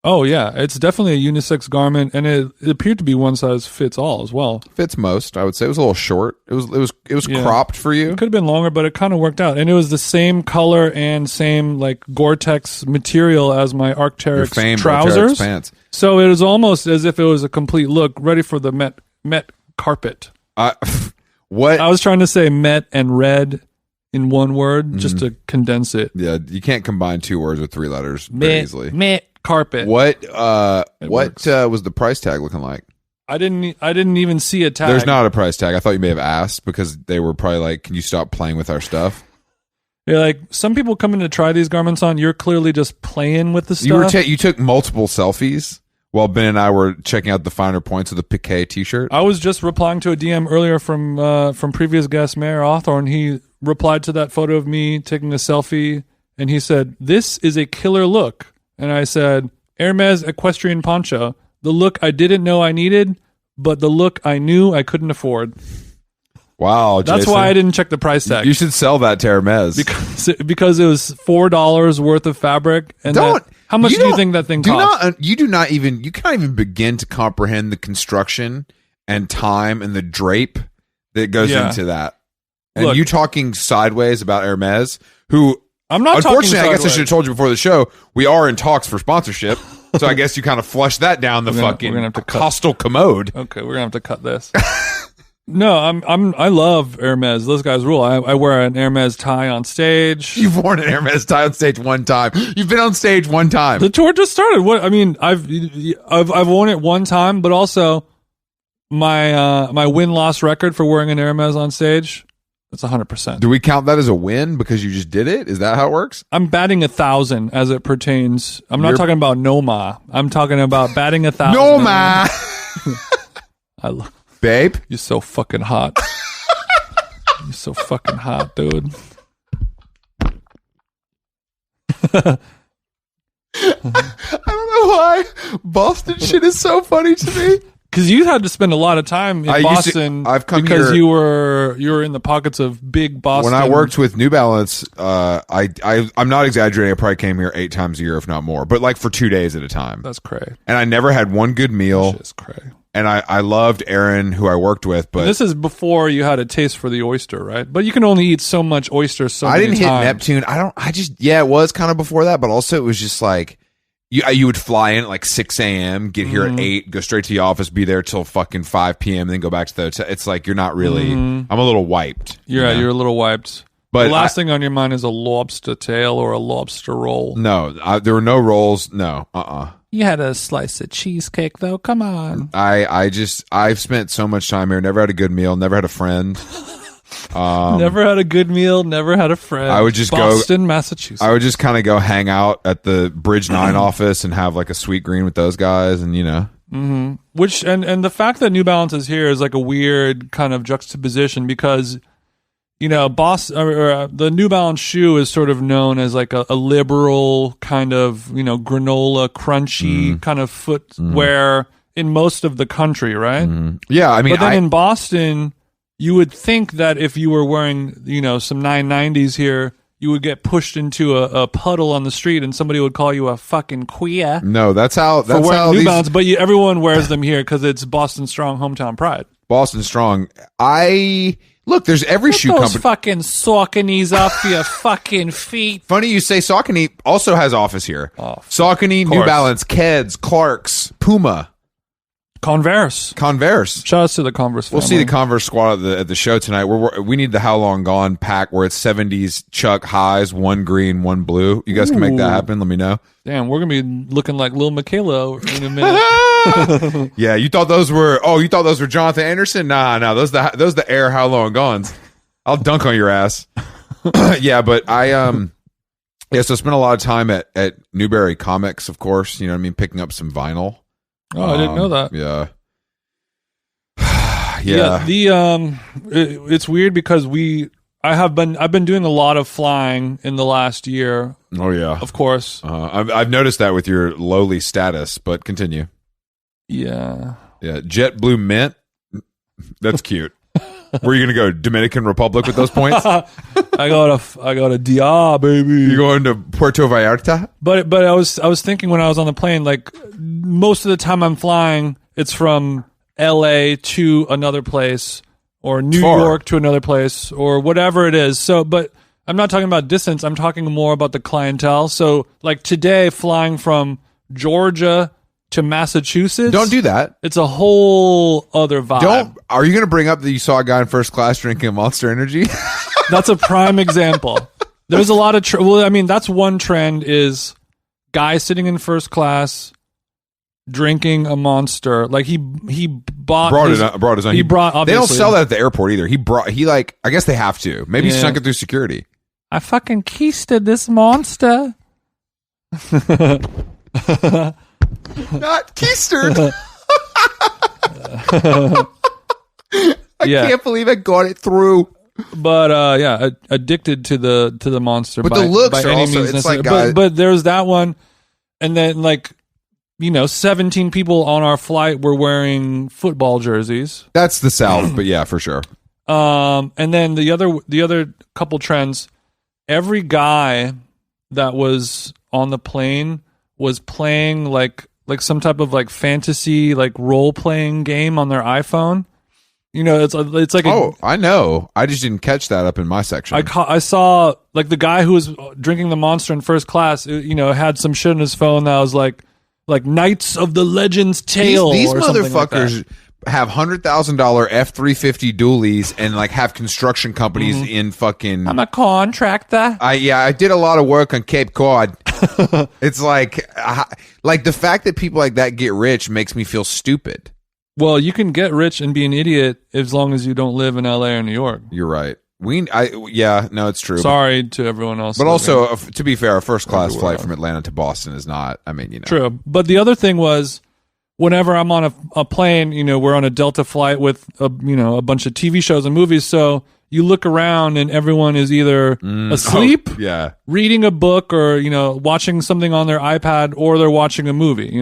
Oh yeah, it's definitely a unisex garment, and it appeared to be one size fits all as well. Fits most, I would say. It was a little short. It was cropped for you. It could have been longer, but it kind of worked out, and it was the same color and same like Gore-Tex material as my Arc'teryx trousers. Arc'teryx pants. So it was almost as if it was a complete look, ready for the Met carpet. What I was trying to say, Met and red in one word, just to condense it. Yeah, you can't combine two words with three letters very easily. Met carpet. What was the price tag looking like? I didn't even see a tag. There's not a price tag. I thought you may have asked, because they were probably like, "Can you stop playing with our stuff?" You're like, some people come in to try these garments on. You're clearly just playing with the stuff. You took multiple selfies while Ben and I were checking out the finer points of the Piqué t-shirt. I was just replying to a DM earlier from previous guest Mayor Awthorne. He replied to that photo of me taking a selfie, and he said, "This is a killer look." And I said, Hermes equestrian poncho, the look I didn't know I needed, but the look I knew I couldn't afford. Wow, that's Jason, why I didn't check the price tag. You should sell that to Hermes, because it was $4 worth of fabric. And how much do you think that thing cost? You can't even begin to comprehend the construction and time and the drape that goes into that. And look, you talking sideways about Hermes, who I'm not. Unfortunately, I guess I should have told you before the show, we are in talks for sponsorship. So I guess you kind of flushed that down the fucking hostile commode. Okay, we're gonna have to cut this. No, I love Hermes. Those guys rule. I wear an Hermes tie on stage. You've worn an Hermes tie on stage one time. You've been on stage one time. The tour just started. What I mean, I've worn it one time, but also my win-loss record for wearing an Hermes on stage. It's 100%. Do we count that as a win because you just did it? Is that how it works? I'm batting 1,000 as it pertains. I'm not talking about Noma. I'm talking about batting 1,000. Noma. Babe, you're so fucking hot. You're so fucking hot, dude. I don't know why Boston shit is so funny to me. Because you had to spend a lot of time in Boston. I've come because here, you were in the pockets of big Boston. When I worked with New Balance, I'm not exaggerating. I probably came here 8 times a year, if not more, but like for 2 days at a time. That's cray. And I never had one good meal. That's cray. And I loved Aaron, who I worked with, but this is before you had a taste for the oyster, right? But you can only eat so much oyster so many times. I didn't hit Neptune. It was kind of before that, but also it was just like you would fly in at like 6 a.m., get here at 8, go straight to the office, be there till fucking 5 p.m., then go back to the hotel. It's like you're not really. I'm a little wiped. Yeah, you're a little wiped. But the last thing on your mind is a lobster tail or a lobster roll. No, there were no rolls. No, You had a slice of cheesecake, though. Come on. I've spent so much time here. Never had a good meal. Never had a friend. Never had a good meal. Never had a friend. I would just Boston, Massachusetts. I would just kind of go hang out at the Bridge 9 office and have like a sweet green with those guys, and Mm-hmm. Which and the fact that New Balance is here is like a weird kind of juxtaposition because. The New Balance shoe is sort of known as like a liberal kind of, granola, crunchy kind of footwear in most of the country, right? Yeah, I mean, but then in Boston, you would think that if you were wearing, some 990s here, you would get pushed into a puddle on the street and somebody would call you a fucking queer. No, that's how New Balance, but everyone wears them here because it's Boston Strong hometown pride. Boston Strong. Look, there's every shoe company. Those fucking Sauconys off your fucking feet. Funny you say Saucony also has office here. Saucony, New Balance, Keds, Clarks, Puma. Converse. Shout out to the Converse family. We'll see the Converse squad at the show tonight. We need the How Long Gone pack where it's 70s Chuck highs, 1 green, 1 blue. You guys can make that happen. Let me know. Damn, we're going to be looking like Lil Michaela in a minute. Yeah, you thought those were Jonathan Anderson? Nah, those the Air How Long Gones. I'll dunk on your ass. Yeah, but so I spent a lot of time at Newberry Comics, of course, picking up some vinyl. Oh, I didn't know that. Yeah. Yeah. It's weird because I've been doing a lot of flying in the last year, Oh yeah. of course. I've noticed that with your lowly status, but continue. Yeah. Yeah, JetBlue Mint. That's cute. Where are you going to go? Dominican Republic with those points? I got a DR, baby. You going to Puerto Vallarta? But I was thinking when I was on the plane, like most of the time I'm flying, it's from LA to another place or New Far. York to another place or whatever it is. So, but I'm not talking about distance. I'm talking more about the clientele. So like today flying from Georgia to Massachusetts. Don't do that. It's a whole other vibe. Are you going to bring up that you saw a guy in first class drinking a Monster Energy? That's a prime example. There's a lot of well, I mean, that's one trend is guys sitting in first class drinking a Monster. Like he brought his own. They don't obviously. sell that at the airport either. I guess they have to. Maybe he Yeah. snuck it through security. I fucking keisted this Monster. Not keistered. I Yeah. can't believe I got it through. But yeah, addicted to the Monster. But by, the looks by are any also- means it's like necessary. But there's that one, and then like 17 people on our flight were wearing football jerseys. That's the South, but yeah, for sure. And then the other couple trends, every guy that was on the plane was playing like some type of like fantasy like role playing game on their iPhone. It's like Oh, I know. I just didn't catch that up in my section. I saw like the guy who was drinking the Monster in first class, had some shit on his phone that was like Knights of the Legends Tale. These or something like that. motherfuckers have $100,000 F-350 dualies and like have construction companies in fucking. I'm a contractor. I did a lot of work on Cape Cod. It's like the fact that people like that get rich makes me feel stupid. Well, you can get rich and be an idiot as long as you don't live in LA or New York. You're right. It's true. Sorry to everyone else. But living. also, to be fair, a first class Everywhere flight else. from Atlanta to Boston is not. I mean, True. But the other thing was, whenever I'm on a plane, we're on a Delta flight with a bunch of TV shows and movies. So you look around and everyone is either asleep, yeah, reading a book, or watching something on their iPad, or they're watching a movie.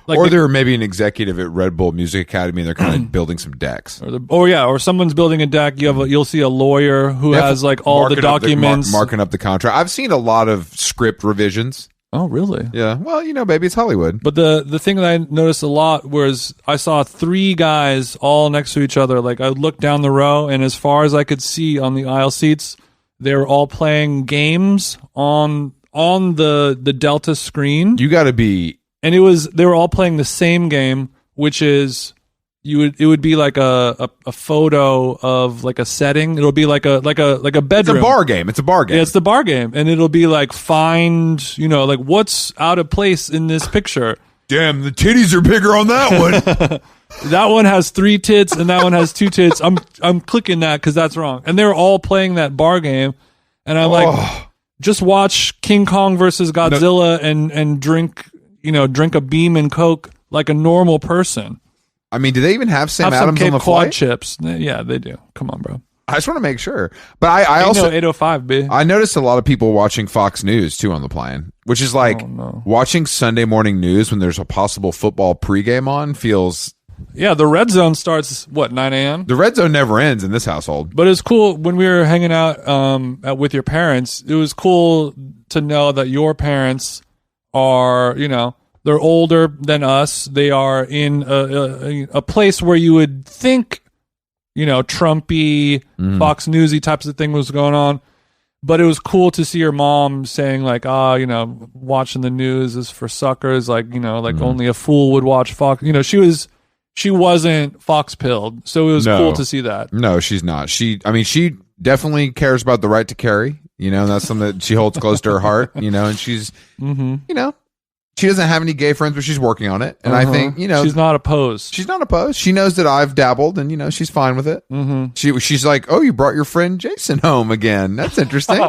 Like or they're maybe an executive at Red Bull Music Academy and they're kind of building some decks. or someone's building a deck. You'll see a lawyer who has like all the documents marking up the contract. I've seen a lot of script revisions. Oh, really? Yeah. Well, baby, it's Hollywood. But the thing that I noticed a lot was I saw 3 guys all next to each other. Like I looked down the row, and as far as I could see on the aisle seats, they were all playing games on the Delta screen. You got to be. And they were all playing the same game, which is it would be like a photo of like a setting. It'll be like a bedroom. It's a bar game. Yeah, it's the bar game, and it'll be like find like what's out of place in this picture. Damn, the titties are bigger on that one. That one has 3 tits, and that one has 2 tits. I'm clicking that because that's wrong. And they were all playing that bar game, and I'm like, just watch King Kong versus Godzilla and drink a Beam and Coke like a normal person. I mean, do they even have Sam Have Adams some on the Cape Quad flight? chips. Yeah, they do. Come on, bro. I just want to make sure. But I also 805, B. I noticed a lot of people watching Fox News too on the plane, which is like watching Sunday morning news when there's a possible football pregame on feels. Yeah, the red zone starts 9 a.m. The red zone never ends in this household. But it's cool when we were hanging out with your parents. It was cool to know that your parents are, they're older than us. They are in a place where you would think, Trumpy, Fox Newsy types of thing was going on. But it was cool to see your mom saying like, watching the news is for suckers. Like, only a fool would watch Fox. She wasn't Fox pilled. So it was cool to see that. No, she's not. She definitely cares about the right to carry, and that's something that she holds close to her heart, and she's, she doesn't have any gay friends, but she's working on it. And I think, she's not opposed. She's not opposed. She knows that I've dabbled and, she's fine with it. Mm-hmm. She's like, oh, you brought your friend Jason home again. That's interesting.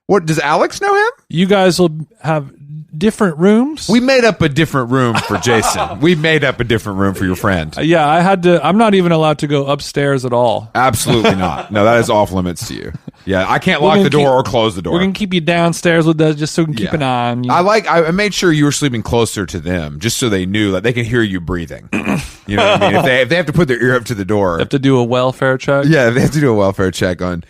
What, does Alex know him? You guys will have different rooms. We made up a different room for Jason. We made up a different room for your friend. Yeah, I had to. I'm not even allowed to go upstairs at all. Absolutely not. No, that is off limits to you. Yeah, I can't lock the door or close the door. We're gonna keep you downstairs with us just so we can keep an eye on you. I made sure you were sleeping closer to them, just so they knew that they can hear you breathing. You know what I mean? If they have to put their ear up to the door, They have to do a welfare check. yeah, they have to do a welfare check on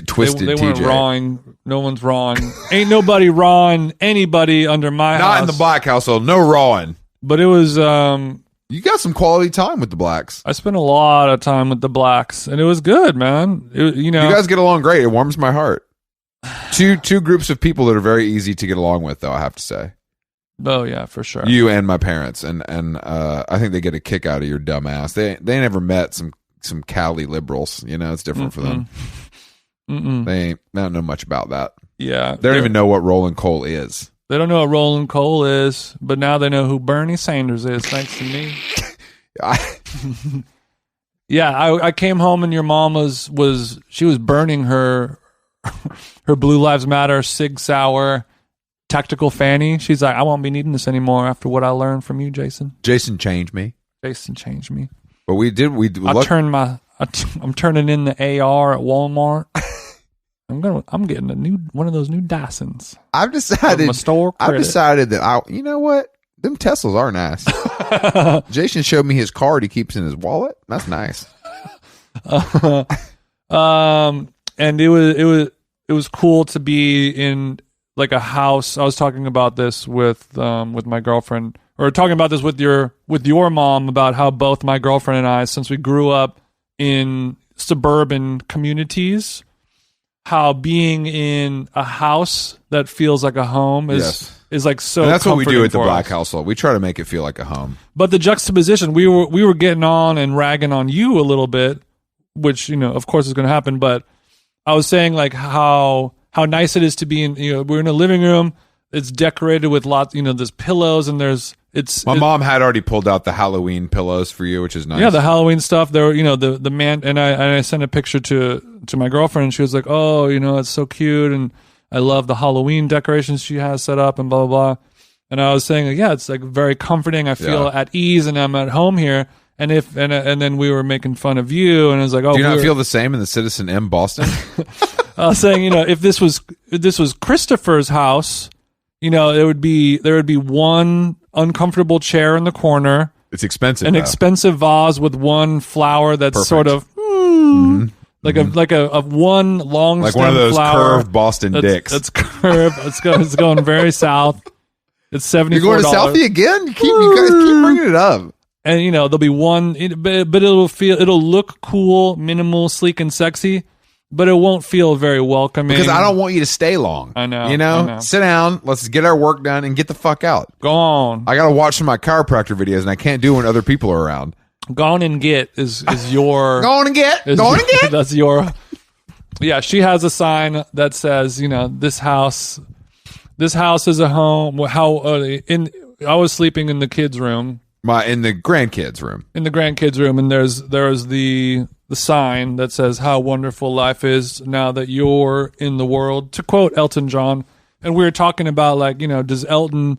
Twisted They weren't TJ. wrong. No one's wrong. Ain't nobody wrong anybody under my house. Not in the Black household. No rawing. But it was. You got some quality time with the Blacks. I spent a lot of time with the Blacks, and it was good, man. You know, You guys get along great. It warms my heart. Two groups of people that are very easy to get along with, though, I have to say. oh yeah, for sure. You and my parents, and I think they get a kick out of your dumb ass. They never met some Cali liberals. You know, it's different for them. They don't know much about that. Yeah, They don't even know what rolling coal is. They don't know what rolling coal is, but now they know who Bernie Sanders is, thanks to me. Yeah, I came home and your mom was burning her her Blue Lives Matter Sig Sauer tactical fanny. She's like, I won't be needing this anymore after what I learned from you, Jason. Jason changed me, Jason changed me. but we I'm turning in the AR at Walmart. I'm getting one of those new Dysons. I've decided. My store I've credit. decided that you know what? Them Teslas are nice. Jason showed me his card he keeps in his wallet. That's nice. And it was cool to be in like a house. I was talking about this with my girlfriend, or talking about this with your mom, about how both my girlfriend and I, since we grew up in suburban communities, how being in a house that feels like a home is like so. And that's what we do comforting at the for Black us. household. We try to make it feel like a home. But the juxtaposition, we were getting on and ragging on you a little bit, which, you know, of course is going to happen. But I was saying like how nice it is to be in, you know, we're in a living room. It's decorated with lots, you know, there's pillows and My mom had already pulled out the Halloween pillows for you, which is nice. yeah, the Halloween stuff. There, you know, the man, and I sent a picture to my girlfriend, and she was like, "Oh, you know, it's so cute, and I love the Halloween decorations she has set up, and blah blah blah." And I was saying, like, yeah, it's like very comforting. I feel at ease, and I'm at home here. And then we were making fun of you, and I was like, "Oh, do you not feel the same in the Citizen M Boston?" I was saying, you know, if this was Christopher's house, you know, there would be one uncomfortable chair in the corner. It's expensive. An though. expensive vase with one flower that's Perfect. sort of like a one long like stem one of those flower curved Boston dicks. That's curved. It's going very south. It's $74. You're going to Southie again? You guys keep bringing it up. And you know there'll be one, but it'll look cool, minimal, sleek, and sexy. But it won't feel very welcoming. Because I don't want you to stay long. I know. You know? Sit down. Let's get our work done and get the fuck out. Go on. I got to watch some of my chiropractor videos, and I can't do it when other people are around. Gone and get is your Go on and get. Go on and get. That's your. Yeah, she has a sign that says, you know, this house is a home. I was sleeping in the kids' room. In the grandkids' room. In the grandkids' room, and there's the sign that says how wonderful life is now that you're in the world, to quote Elton John. And we were talking about, like, you know, does Elton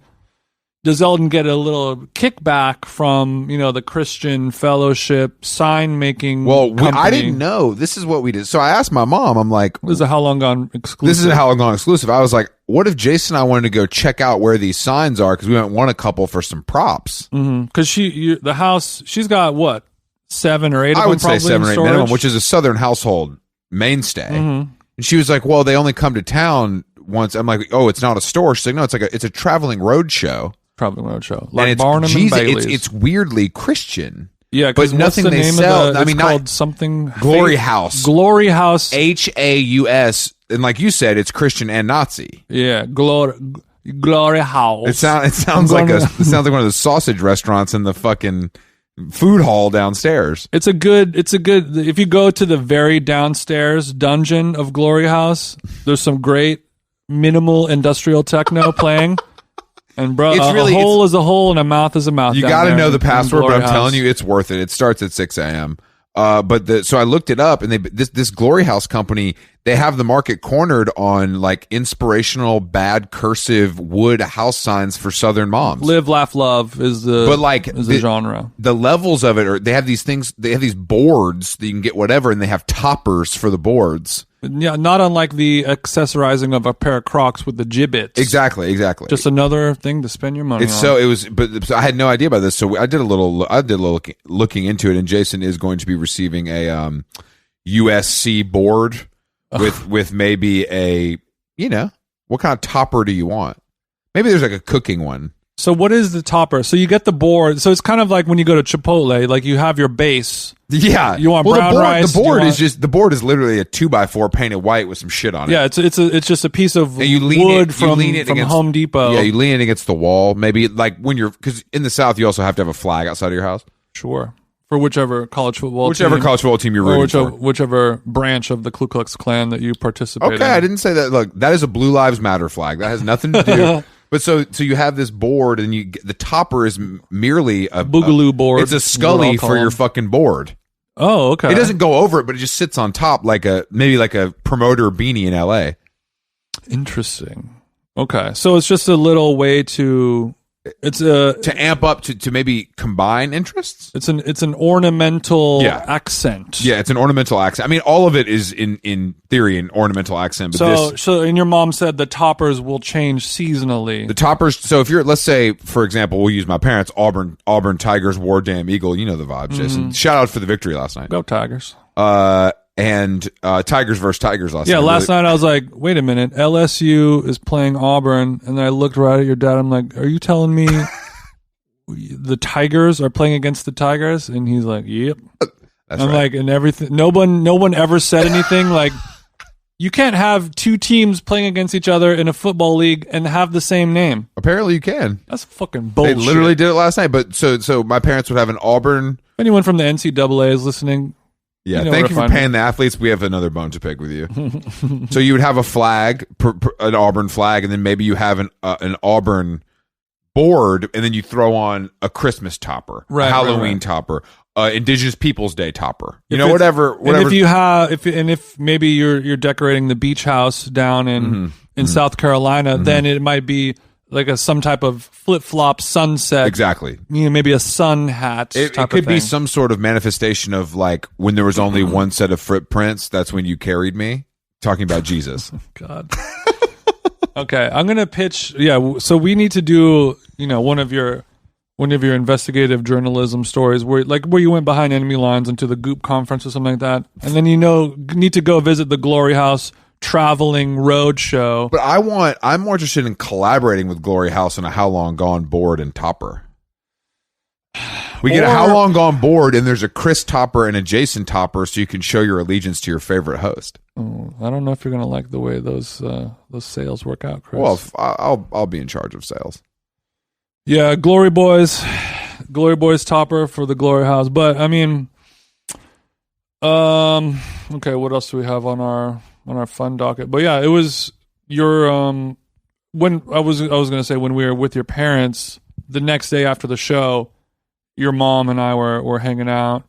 get a little kickback from, you know, the Christian Fellowship sign making? Well, I company? didn't know. This is what we did. So I asked my mom, I'm like, This is a How Long Gone exclusive. this is a How Long Gone exclusive. I was like, what if Jason and I wanted to go check out where these signs are? Because we might want a couple for some props. Because the house, she's got what, 7 or 8 of them? I would say probably 7 or 8 in minimum, storage? which is a Southern household mainstay. And she was like, well, they only come to town once. I'm like, oh, it's not a store. She's like, no, it's a traveling road show. Probably road show. And Like it's, Barnum and Bailey's. it's weirdly Christian. Yeah, but because nothing what's the they name sell. of the, I it's mean, called not something Glory House. Glory House. HAUS. And like you said, it's Christian and Nazi. Yeah, Glory House. It sounds like one of those sausage restaurants in the fucking food hall downstairs. It's a good. If you go to the very downstairs dungeon of Glory House, there's some great minimal industrial techno playing. And bro, It's really- a hole is a hole and a mouth is a mouth. You down got to there know the in password, but Glory I'm telling House. you, it's worth it. It starts at 6 a.m. So I looked it up, and this Glory House company, they have the market cornered on like inspirational bad cursive wood house signs for Southern moms. Live, laugh, love is the the genre. The levels of it are, they have these things, they have these boards that you can get whatever, and they have toppers for the boards. Yeah, not unlike the accessorizing of a pair of Crocs with the gibbets. Exactly. Just another thing to spend your money on. So I had no idea about this. So I did a little looking into it, and Jason is going to be receiving a USC board with maybe a, what kind of topper do you want? Maybe there's like a cooking one. So what is the topper? So you get the board. So it's kind of like when you go to Chipotle, like you have your base. Yeah, you want brown rice. The board is literally a 2x4 painted white with some shit on it. Yeah, it's just a piece of wood from Home Depot. Yeah, you lean it against the wall. Maybe like because in the South you also have to have a flag outside of your house. Sure, for whichever college football team you're rooting for, whichever branch of the Ku Klux Klan that you participate in. Okay, I didn't say that. Look, that is a Blue Lives Matter flag. That has nothing to do. But so you have this board, and the topper is merely a boogaloo board. It's a scully for your fucking board. Oh, okay. It doesn't go over it, but it just sits on top like a promoter beanie in LA. Interesting. Okay, so it's just a little way to amp up to maybe combine interests. It's an ornamental accent. Yeah, it's an ornamental accent. I mean, all of it is in theory an ornamental accent. But and your mom said the toppers will change seasonally. The toppers. So if you're, let's say, for example, we'll use my parents, Auburn Tigers, War Damn Eagle. You know the vibes, Jason. Shout out for the victory last night. Go Tigers. And Tigers versus Tigers last night. Yeah, last night I was like, wait a minute, LSU is playing Auburn, and then I looked right at your dad. I'm like, are you telling me the Tigers are playing against the Tigers? And he's like, yep. That's I'm right. like, and everything. No one ever said anything. Like, you can't have two teams playing against each other in a football league and have the same name. Apparently, you can. That's fucking bullshit. They literally did it last night. But so my parents would have an Auburn. If anyone from the NCAA is listening. Yeah, thank you for paying the athletes. We have another bone to pick with you. So you would have a flag, an Auburn flag, and then maybe you have an Auburn board, and then you throw on a Christmas topper, Halloween topper, Indigenous Peoples Day topper. Whatever. And if maybe you're decorating the beach house down in South Carolina, then it might be like some type of flip-flop sunset. Exactly. Maybe a sun hat. It could be some sort of manifestation of like when there was only one set of footprints, that's when you carried me. Talking about Jesus. God. Okay, I'm going to pitch. Yeah, so we need to do, one of your investigative journalism stories where you went behind enemy lines into the Goop conference or something like that. And then, need to go visit the Glory House traveling road show. But I'm more interested in collaborating with Glory House on a How Long Gone board and topper. We get a How Long Gone board, and there's a Chris topper and a Jason topper, so you can show your allegiance to your favorite host. Oh, I don't know if you're gonna like the way those sales work out, Chris. Well, I'll be in charge of sales. Yeah, Glory Boys topper for the Glory House. But I mean, okay, what else do we have on our fun docket? But yeah, it was your when I was gonna say when we were with your parents the next day after the show, your mom and I were hanging out,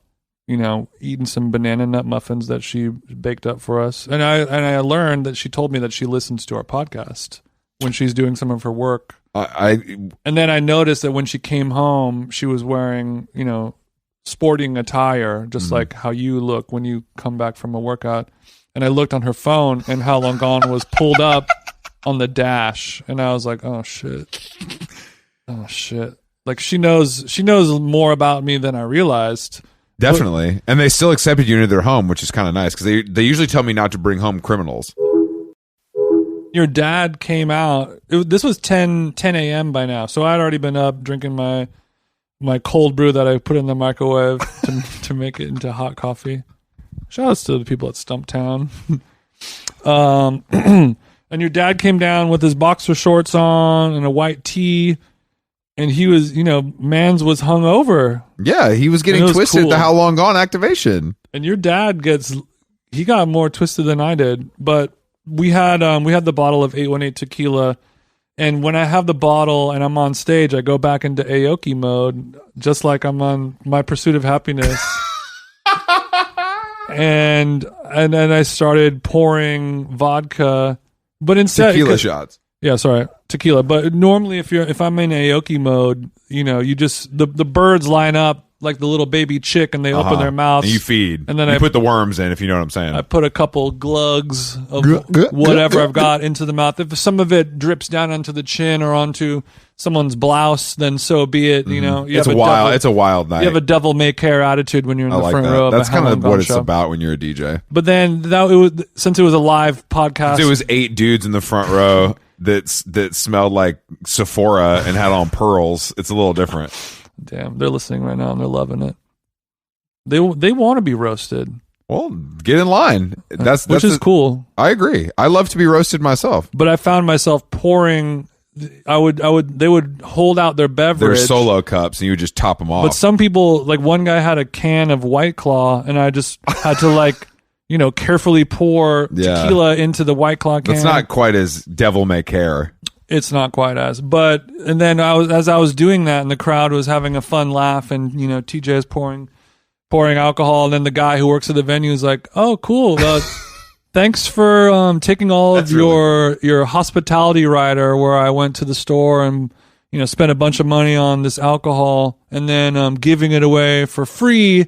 eating some banana nut muffins that she baked up for us, and I learned that she told me that she listens to our podcast when she's doing some of her work. And then I noticed that when she came home, she was wearing sporting attire, just like how you look when you come back from a workout. And I looked on her phone, and How Long Gone was pulled up on the dash, and I was like, "Oh shit, oh shit!" Like she knows more about me than I realized. Definitely, and they still accepted you into their home, which is kind of nice because they usually tell me not to bring home criminals. Your dad came out. This was 10 a.m. by now, so I'd already been up drinking my cold brew that I put in the microwave to make it into hot coffee. Shout outs to the people at Stumptown. And your dad came down with his boxer shorts on and a white tee, and he was, Mans was hungover. Yeah, he was getting twisted at the How Long Gone activation. And your dad got more twisted than I did. But we had the bottle of 818 tequila, and when I have the bottle and I'm on stage, I go back into Aoki mode, just like I'm on My Pursuit of Happiness. and then I started pouring vodka, but instead Tequila shots. Yeah, sorry, tequila. But normally, if I'm in Aoki mode, you just the birds line up like the little baby chick, and they open their mouths, and you feed, and then you put the worms in, if you know what I'm saying. I put a couple glugs of whatever I've got into the mouth. If some of it drips down onto the chin or onto someone's blouse, then so be it. It's a wild night. You have a devil may care attitude when you're in the front row. That's kind of what it's show. about when you're a DJ. But then since it was a live podcast, it was 8 dudes in the front row that smelled like Sephora and had on pearls. It's a little different. Damn, they're listening right now and they're loving it. They want to be roasted. Well, get in line. That's cool. I agree. I love to be roasted myself. But I found myself pouring. They would hold out their beverage. They're solo cups, and you would just top them off. But some people, like one guy had a can of White Claw, and I just had to carefully pour tequila into the White Claw can. It's not quite as devil may care. It's not quite as, and then as I was doing that, and the crowd was having a fun laugh, and TJ is pouring alcohol, and then the guy who works at the venue is like, "Oh, cool, thanks for taking all of your hospitality rider where I went to the store and spent a bunch of money on this alcohol, and then giving it away for free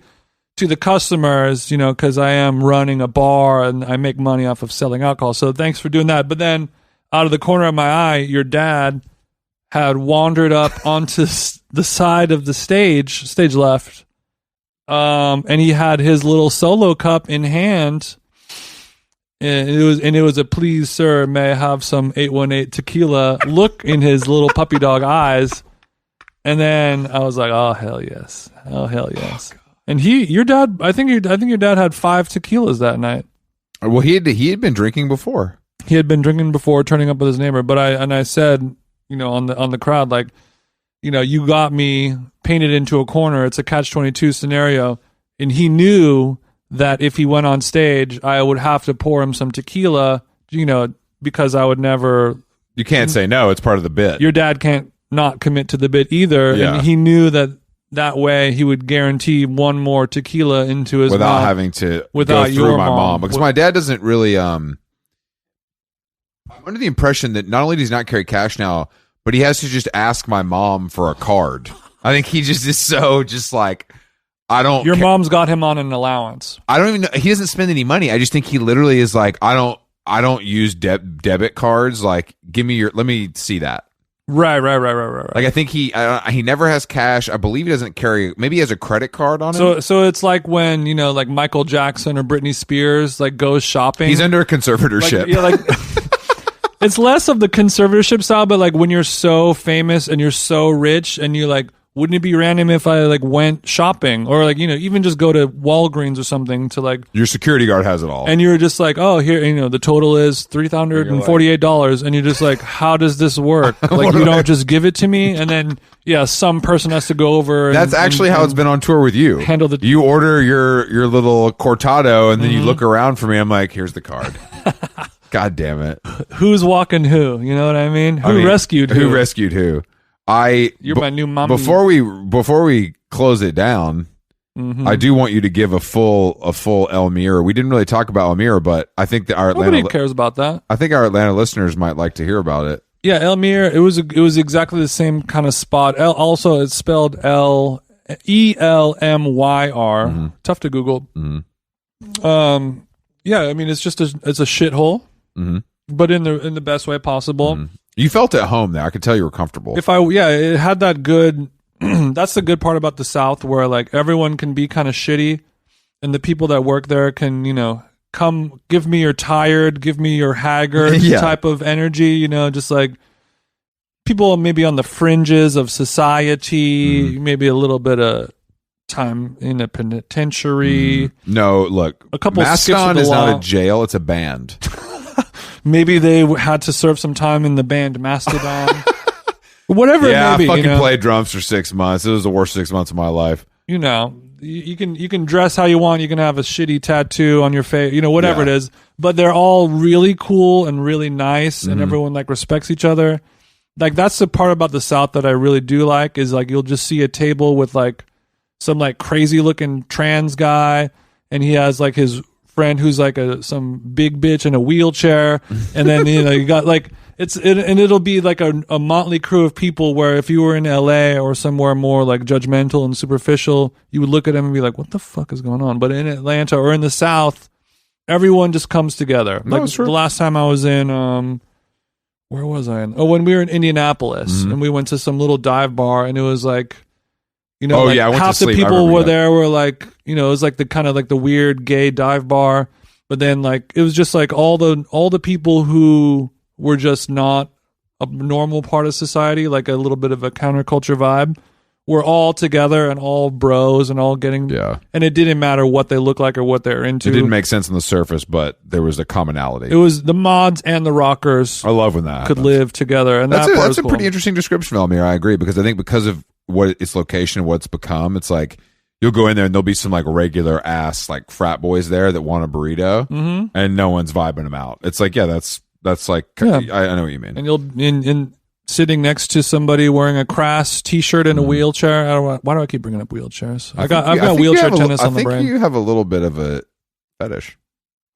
to the customers, because I am running a bar and I make money off of selling alcohol. So thanks for doing that." But then, out of the corner of my eye, your dad had wandered up onto the side of the stage left, and he had his little solo cup in hand, and it was a "Please, sir, may I have some 818 tequila" look in his little puppy dog eyes, and then I was like, "Oh hell yes, oh hell yes!" And your dad, I think your dad had 5 tequilas that night. Well, he had been drinking before. He had been drinking before turning up with his neighbor, but I said, on the crowd, like, you got me painted into a corner. It's a catch-22 scenario, and he knew that if he went on stage, I would have to pour him some tequila, because I would never. You can't say no. It's part of the bit. Your dad can't not commit to the bit either, and he knew that way he would guarantee one more tequila into his without mouth having to without go through your my mom, because my dad doesn't really. I'm under the impression that not only does he not carry cash now, but he has to just ask my mom for a card. I think he just is so just like, I don't. Your mom's got him on an allowance. I don't even know. He doesn't spend any money. I just think he literally is like, I don't use debit cards. Like, let me see that. Right. Like, I think he never has cash. I believe he doesn't carry. Maybe he has a credit card on him. So it's like when like Michael Jackson or Britney Spears like goes shopping. He's under a conservatorship. It's less of the conservatorship style, but like when you're so famous and you're so rich, and you like, wouldn't it be random if I like went shopping, or like even just go to Walgreens or something to like. Your security guard has it all, and you're just like, oh, here, the total is $348, and you're just like, how does this work? Like, you don't just give it to me, and then some person has to go over. That's actually how it's been on tour with you. You order your little cortado, and then you look around for me. I'm like, here's the card. God damn it. Who's walking who? You know what I mean? Who rescued who? Who rescued who? You're my new mommy. Before we close it down, I do want you to give a full Elmira. We didn't really talk about Elmira, but I think that nobody cares about that. I think our Atlanta listeners might like to hear about it. Yeah, Elmira. It was exactly the same kind of spot. Also, it's spelled ELMYR. Tough to Google. Yeah, I mean, it's just it's a shithole. But in the best way possible. You felt at home there. I could tell you were comfortable. It had that good. That's the good part about the South, where like everyone can be kind of shitty, and the people that work there can come give me your tired, give me your haggard type of energy. Just like people maybe on the fringes of society, maybe a little bit of time in a penitentiary. No, look, a couple Mascon is not a jail; it's a band. Maybe they had to serve some time in the band Mastodon. Whatever it may be. I fucking played drums for 6 months. It was the worst 6 months of my life. You can dress how you want. You can have a shitty tattoo on your face. Whatever it is. But they're all really cool and really nice, and everyone like respects each other. Like, that's the part about the South that I really do like, is like you'll just see a table with like some like crazy looking trans guy, and he has like his friend who's like some big bitch in a wheelchair, and then you got like and it'll be like a motley crew of people where if you were in LA or somewhere more like judgmental and superficial, you would look at them and be like, what the fuck is going on? But in Atlanta or in the South, everyone just comes together. No, Like sure. the last time I was in where was I in? Oh, when we were in Indianapolis, and we went to some little dive bar, and it was like, I like went to half the sleep. I people remember were that. there were like, it was like the kind of like the weird gay dive bar, but then like it was just like all the people who were just not a normal part of society, like a little bit of a counterculture vibe, were all together and all bros and all getting, and it didn't matter what they look like or what they're into. It didn't make sense on the surface, but there was a commonality. It was the mods and the rockers I love when that could happens. live together, and That's that's a pretty interesting description, Elmir. I agree, because I think because of what its location and what it's become, it's like you'll go in there and there'll be some like regular ass like frat boys there that want a burrito, and no one's vibing them out. It's like, that's like, Yeah. I know what you mean. and you'll in sitting next to somebody wearing a Crass t-shirt in a wheelchair. Why do I keep bringing up wheelchairs? I've got I think you wheelchair have tennis on the I brain. think you have a little bit of a fetish.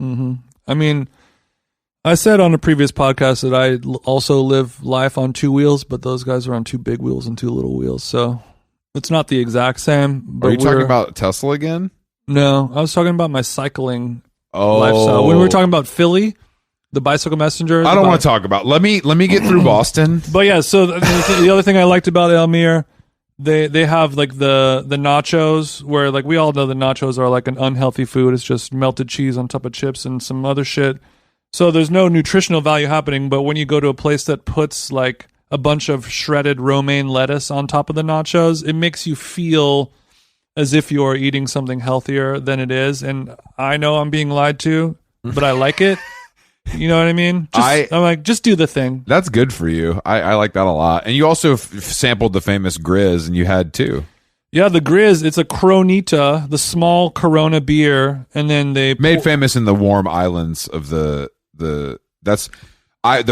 I mean, I said on a previous podcast that I also live life on two wheels, but those guys are on two big wheels and two little wheels, so it's not the exact same. But Are you talking about Tesla again? No, I was talking about my cycling Oh, lifestyle. When we were talking about Philly, the bicycle messenger. I don't want to talk about. Let me get through Boston. But yeah, so the other thing I liked about Elmir, they have like the nachos, where like we all know the nachos are like an unhealthy food. It's just melted cheese on top of chips and some other shit. So there's no nutritional value happening. But when you go to a place that puts like a bunch of shredded romaine lettuce on top of the nachos, it makes you feel as if you're eating something healthier than it is. And I know I'm being lied to, but I like it. You know what I mean? I'm like, just do the thing. That's good for you. I like that a lot. And you also sampled the famous Grizz, and you had too. Yeah, the Grizz, it's a Coronita, the small Corona beer, and then they Made famous in the warm islands of the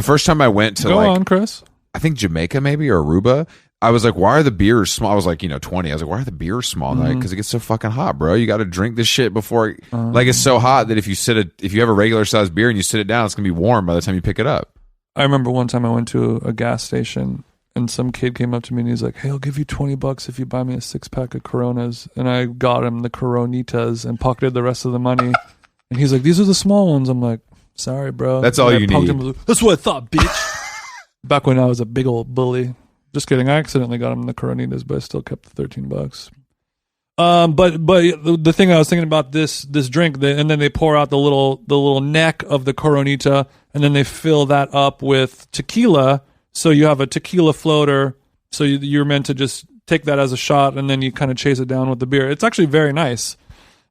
first time I went to Go like on, Chris. I think Jamaica maybe or Aruba. I was like, why are the beers small? I was like, 20. I was like, why are the beers small? Because it gets so fucking hot, bro. You got to drink this shit before. Like, it's so hot that if you have a regular sized beer and you sit it down, it's gonna be warm by the time you pick it up. I remember one time I went to a gas station and some kid came up to me and he's like, "Hey, I'll give you $20 if you buy me a 6-pack of Coronas." And I got him the Coronitas and pocketed the rest of the money. And he's like, "These are the small ones." I'm like, "Sorry, bro." That's all And I you punked need. him. I was like, "That's what I thought, bitch." Back when I was a big old bully. Just kidding. I accidentally got him the Coronitas, but I still kept the $13. But the thing I was thinking about this drink, and then they pour out the little neck of the Coronita, and then they fill that up with tequila. So you have a tequila floater. So you're meant to just take that as a shot, and then you kind of chase it down with the beer. It's actually very nice.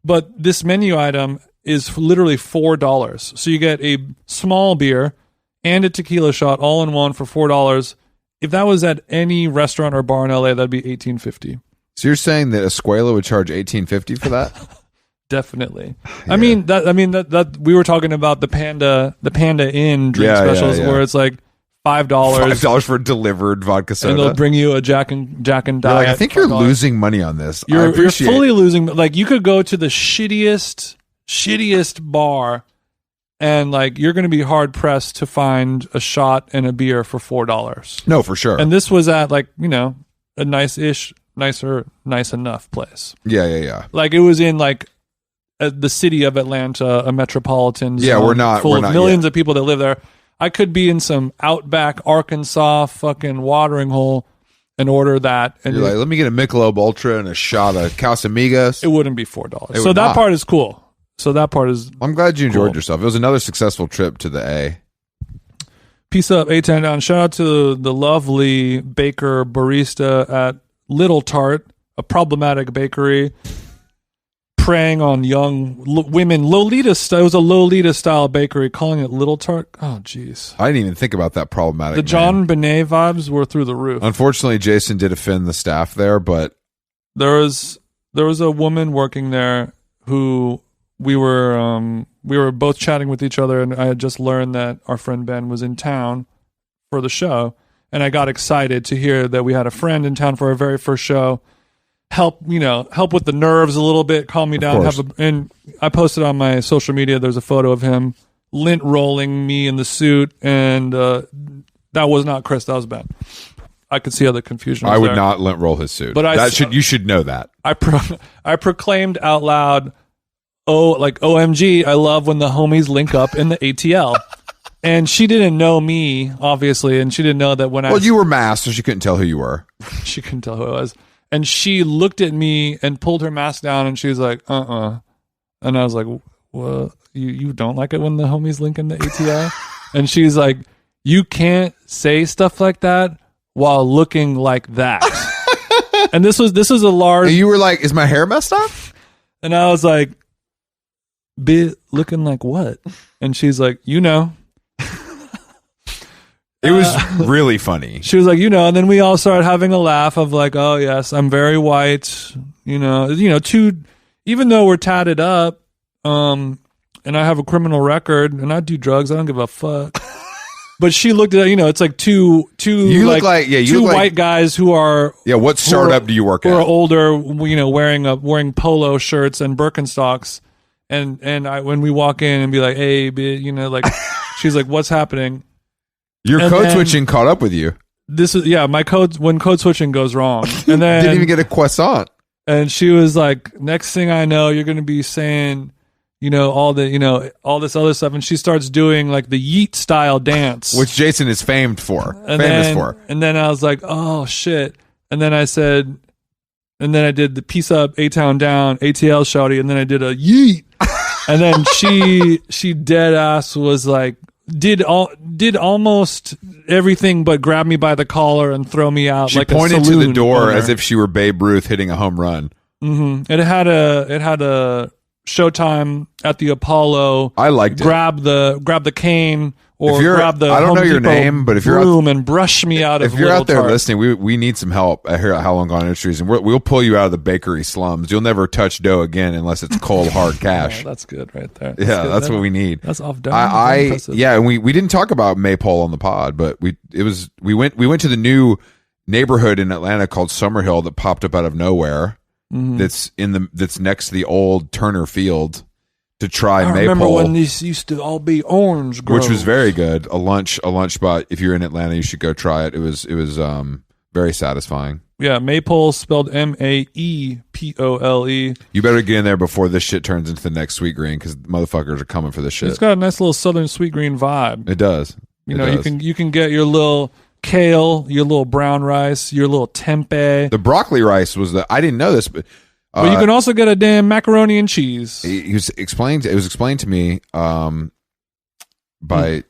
But this menu item is literally $4. So you get a small beer and a tequila shot all in one for $4. If that was at any restaurant or bar in LA, that'd be $18.50. So you're saying that Escuela would charge $18.50 for that? Definitely. Yeah. I mean that we were talking about the Panda Inn drink specials where it's like $5. $5 for delivered vodka soda. And they'll bring you a Jack and Diet. Like, I think you're losing money on this. You're fully losing. Like, you could go to the shittiest bar, and like you're going to be hard pressed to find a shot and a beer for $4. No, for sure. And this was at like a nice enough place. Yeah. Like it was in like the city of Atlanta, a metropolitan zone. Yeah, we're not millions of people that live there. I could be in some outback Arkansas fucking watering hole and order that. And you're like, let me get a Michelob Ultra and a shot of Casamigos. It wouldn't be $4. So that part is cool. I'm glad you enjoyed yourself. It was another successful trip to the A. Peace up, A-Town down. Shout out to the lovely baker barista at Little Tart, a problematic bakery, preying on young women. It was a Lolita style bakery, calling it Little Tart. Oh, jeez. I didn't even think about that problematic. The John Benet vibes were through the roof. Unfortunately, Jason did offend the staff there, but there was a woman working there who we were both chatting with each other, and I had just learned that our friend Ben was in town for the show, and I got excited to hear that we had a friend in town for our very first show. help with the nerves a little bit, calm me down. course. And I posted on my social media. There's a photo of him lint rolling me in the suit, and that was not Chris. That was Ben. I could see how the confusion was I would there. not lint roll his suit. But you should know that. I proclaimed out loud, OMG, I love when the homies link up in the ATL. And she didn't know me, obviously, and she didn't know that when you were masked, so she couldn't tell who you were. she couldn't tell who I was. And she looked at me and pulled her mask down, and she was like, And I was like, well, you don't like it when the homies link in the ATL? And she's like, you can't say stuff like that while looking like that. And this was a large... And you were like, is my hair messed up? And I was like, looking like what? And she's like, It was really funny. She was like, and then we all started having a laugh of like, oh yes, I'm very white, even though we're tatted up, and I have a criminal record and I do drugs, I don't give a fuck. But she looked at it, it's like two white guys who are what startup do you work at? Who are older, wearing polo shirts and Birkenstocks, and when we walk in and be like, hey, she's like, what's happening? Your code switching caught up with you. This is my code when code switching goes wrong, and then didn't even get a croissant. And she was like, "Next thing I know, you're going to be saying, all this other stuff." And she starts doing like the Yeet style dance, which Jason is famous for. And then I was like, "Oh shit!" And then I said, and then I did the peace up, A-Town down, ATL shouty, and then I did a Yeet, and then she dead ass was like. Did almost everything but grab me by the collar and throw me out. She pointed to the door as if she were Babe Ruth hitting a home run. Mm-hmm. And it had a Showtime at the Apollo. I liked it. Grab the cane or grab the I don't Home know your Depot name, but if you're broom and brush me out of. If you're out there Tart. listening, we need some help here at How Long Gone Industries, and we'll pull you out of the bakery slums. You'll never touch dough again unless it's cold hard cash. That's good right there. That's what we need. That's off dough. And we didn't talk about Maypole on the pod, but we went to the new neighborhood in Atlanta called Summerhill that popped up out of nowhere. Mm-hmm. That's next to the old Turner Field. To try Maypole. I remember when these used to all be orange groves. Which was very good. A lunch spot. If you're in Atlanta, you should go try it. It was very satisfying. Yeah, Maypole spelled Maepole. You better get in there before this shit turns into the next Sweet Green, because motherfuckers are coming for this shit. It's got a nice little Southern Sweet Green vibe. It does. You can get your little kale, your little brown rice, your little tempeh. The broccoli rice was I didn't know this, but you can also get a damn macaroni and cheese. It was explained to me by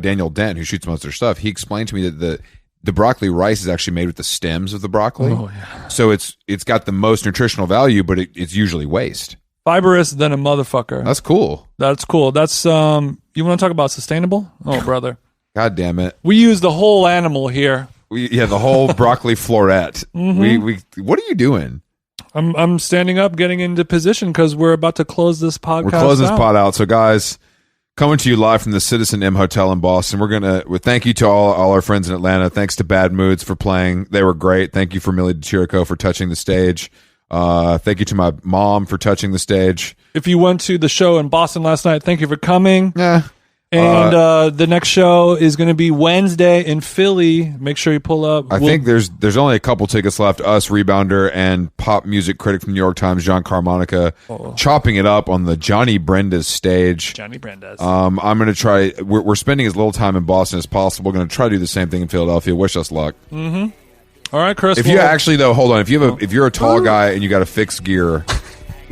Daniel Dent, who shoots most of their stuff. He explained to me that the broccoli rice is actually made with the stems of the broccoli. Oh, yeah. So it's got the most nutritional value, but it's usually waste. Fibrous than a motherfucker. That's cool. That's cool. That's you want to talk about sustainable? Oh, brother. God damn it. We use the whole animal here. The whole broccoli floret. Mm-hmm. What are you doing? I'm standing up, getting into position because we're about to close this podcast. We're closing this pod out. So, guys, coming to you live from the Citizen M Hotel in Boston. Thank you to all our friends in Atlanta. Thanks to Bad Moods for playing. They were great. Thank you for Millie DeChirico for touching the stage. Thank you to my mom for touching the stage. If you went to the show in Boston last night, thank you for coming. Yeah. And the next show is going to be Wednesday in Philly. Make sure you pull up. I think there's only a couple tickets left. Us, Rebounder, and pop music critic from New York Times, John Carmonica, chopping it up on the Johnny Brenda's stage. Johnny Brenda's. I'm going to try. We're spending as little time in Boston as possible. We're going to try to do the same thing in Philadelphia. Wish us luck. Mm-hmm. All right, Chris. If you actually, though, hold on. If you're a tall guy and you got a fixed gear.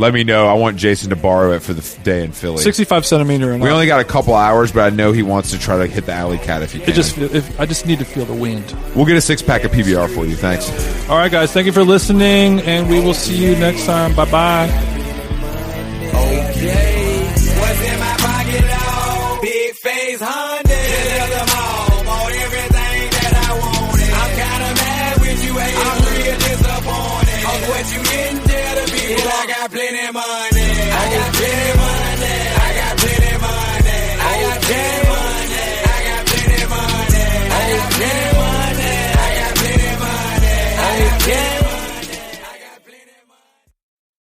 Let me know. I want Jason to borrow it for the day in Philly. 65 centimeter. We only got a couple hours, but I know he wants to try to hit the alley cat if he can. I just need to feel the wind. We'll get a 6-pack of PBR for you. Thanks. All right, guys. Thank you for listening, and we will see you next time. Bye-bye.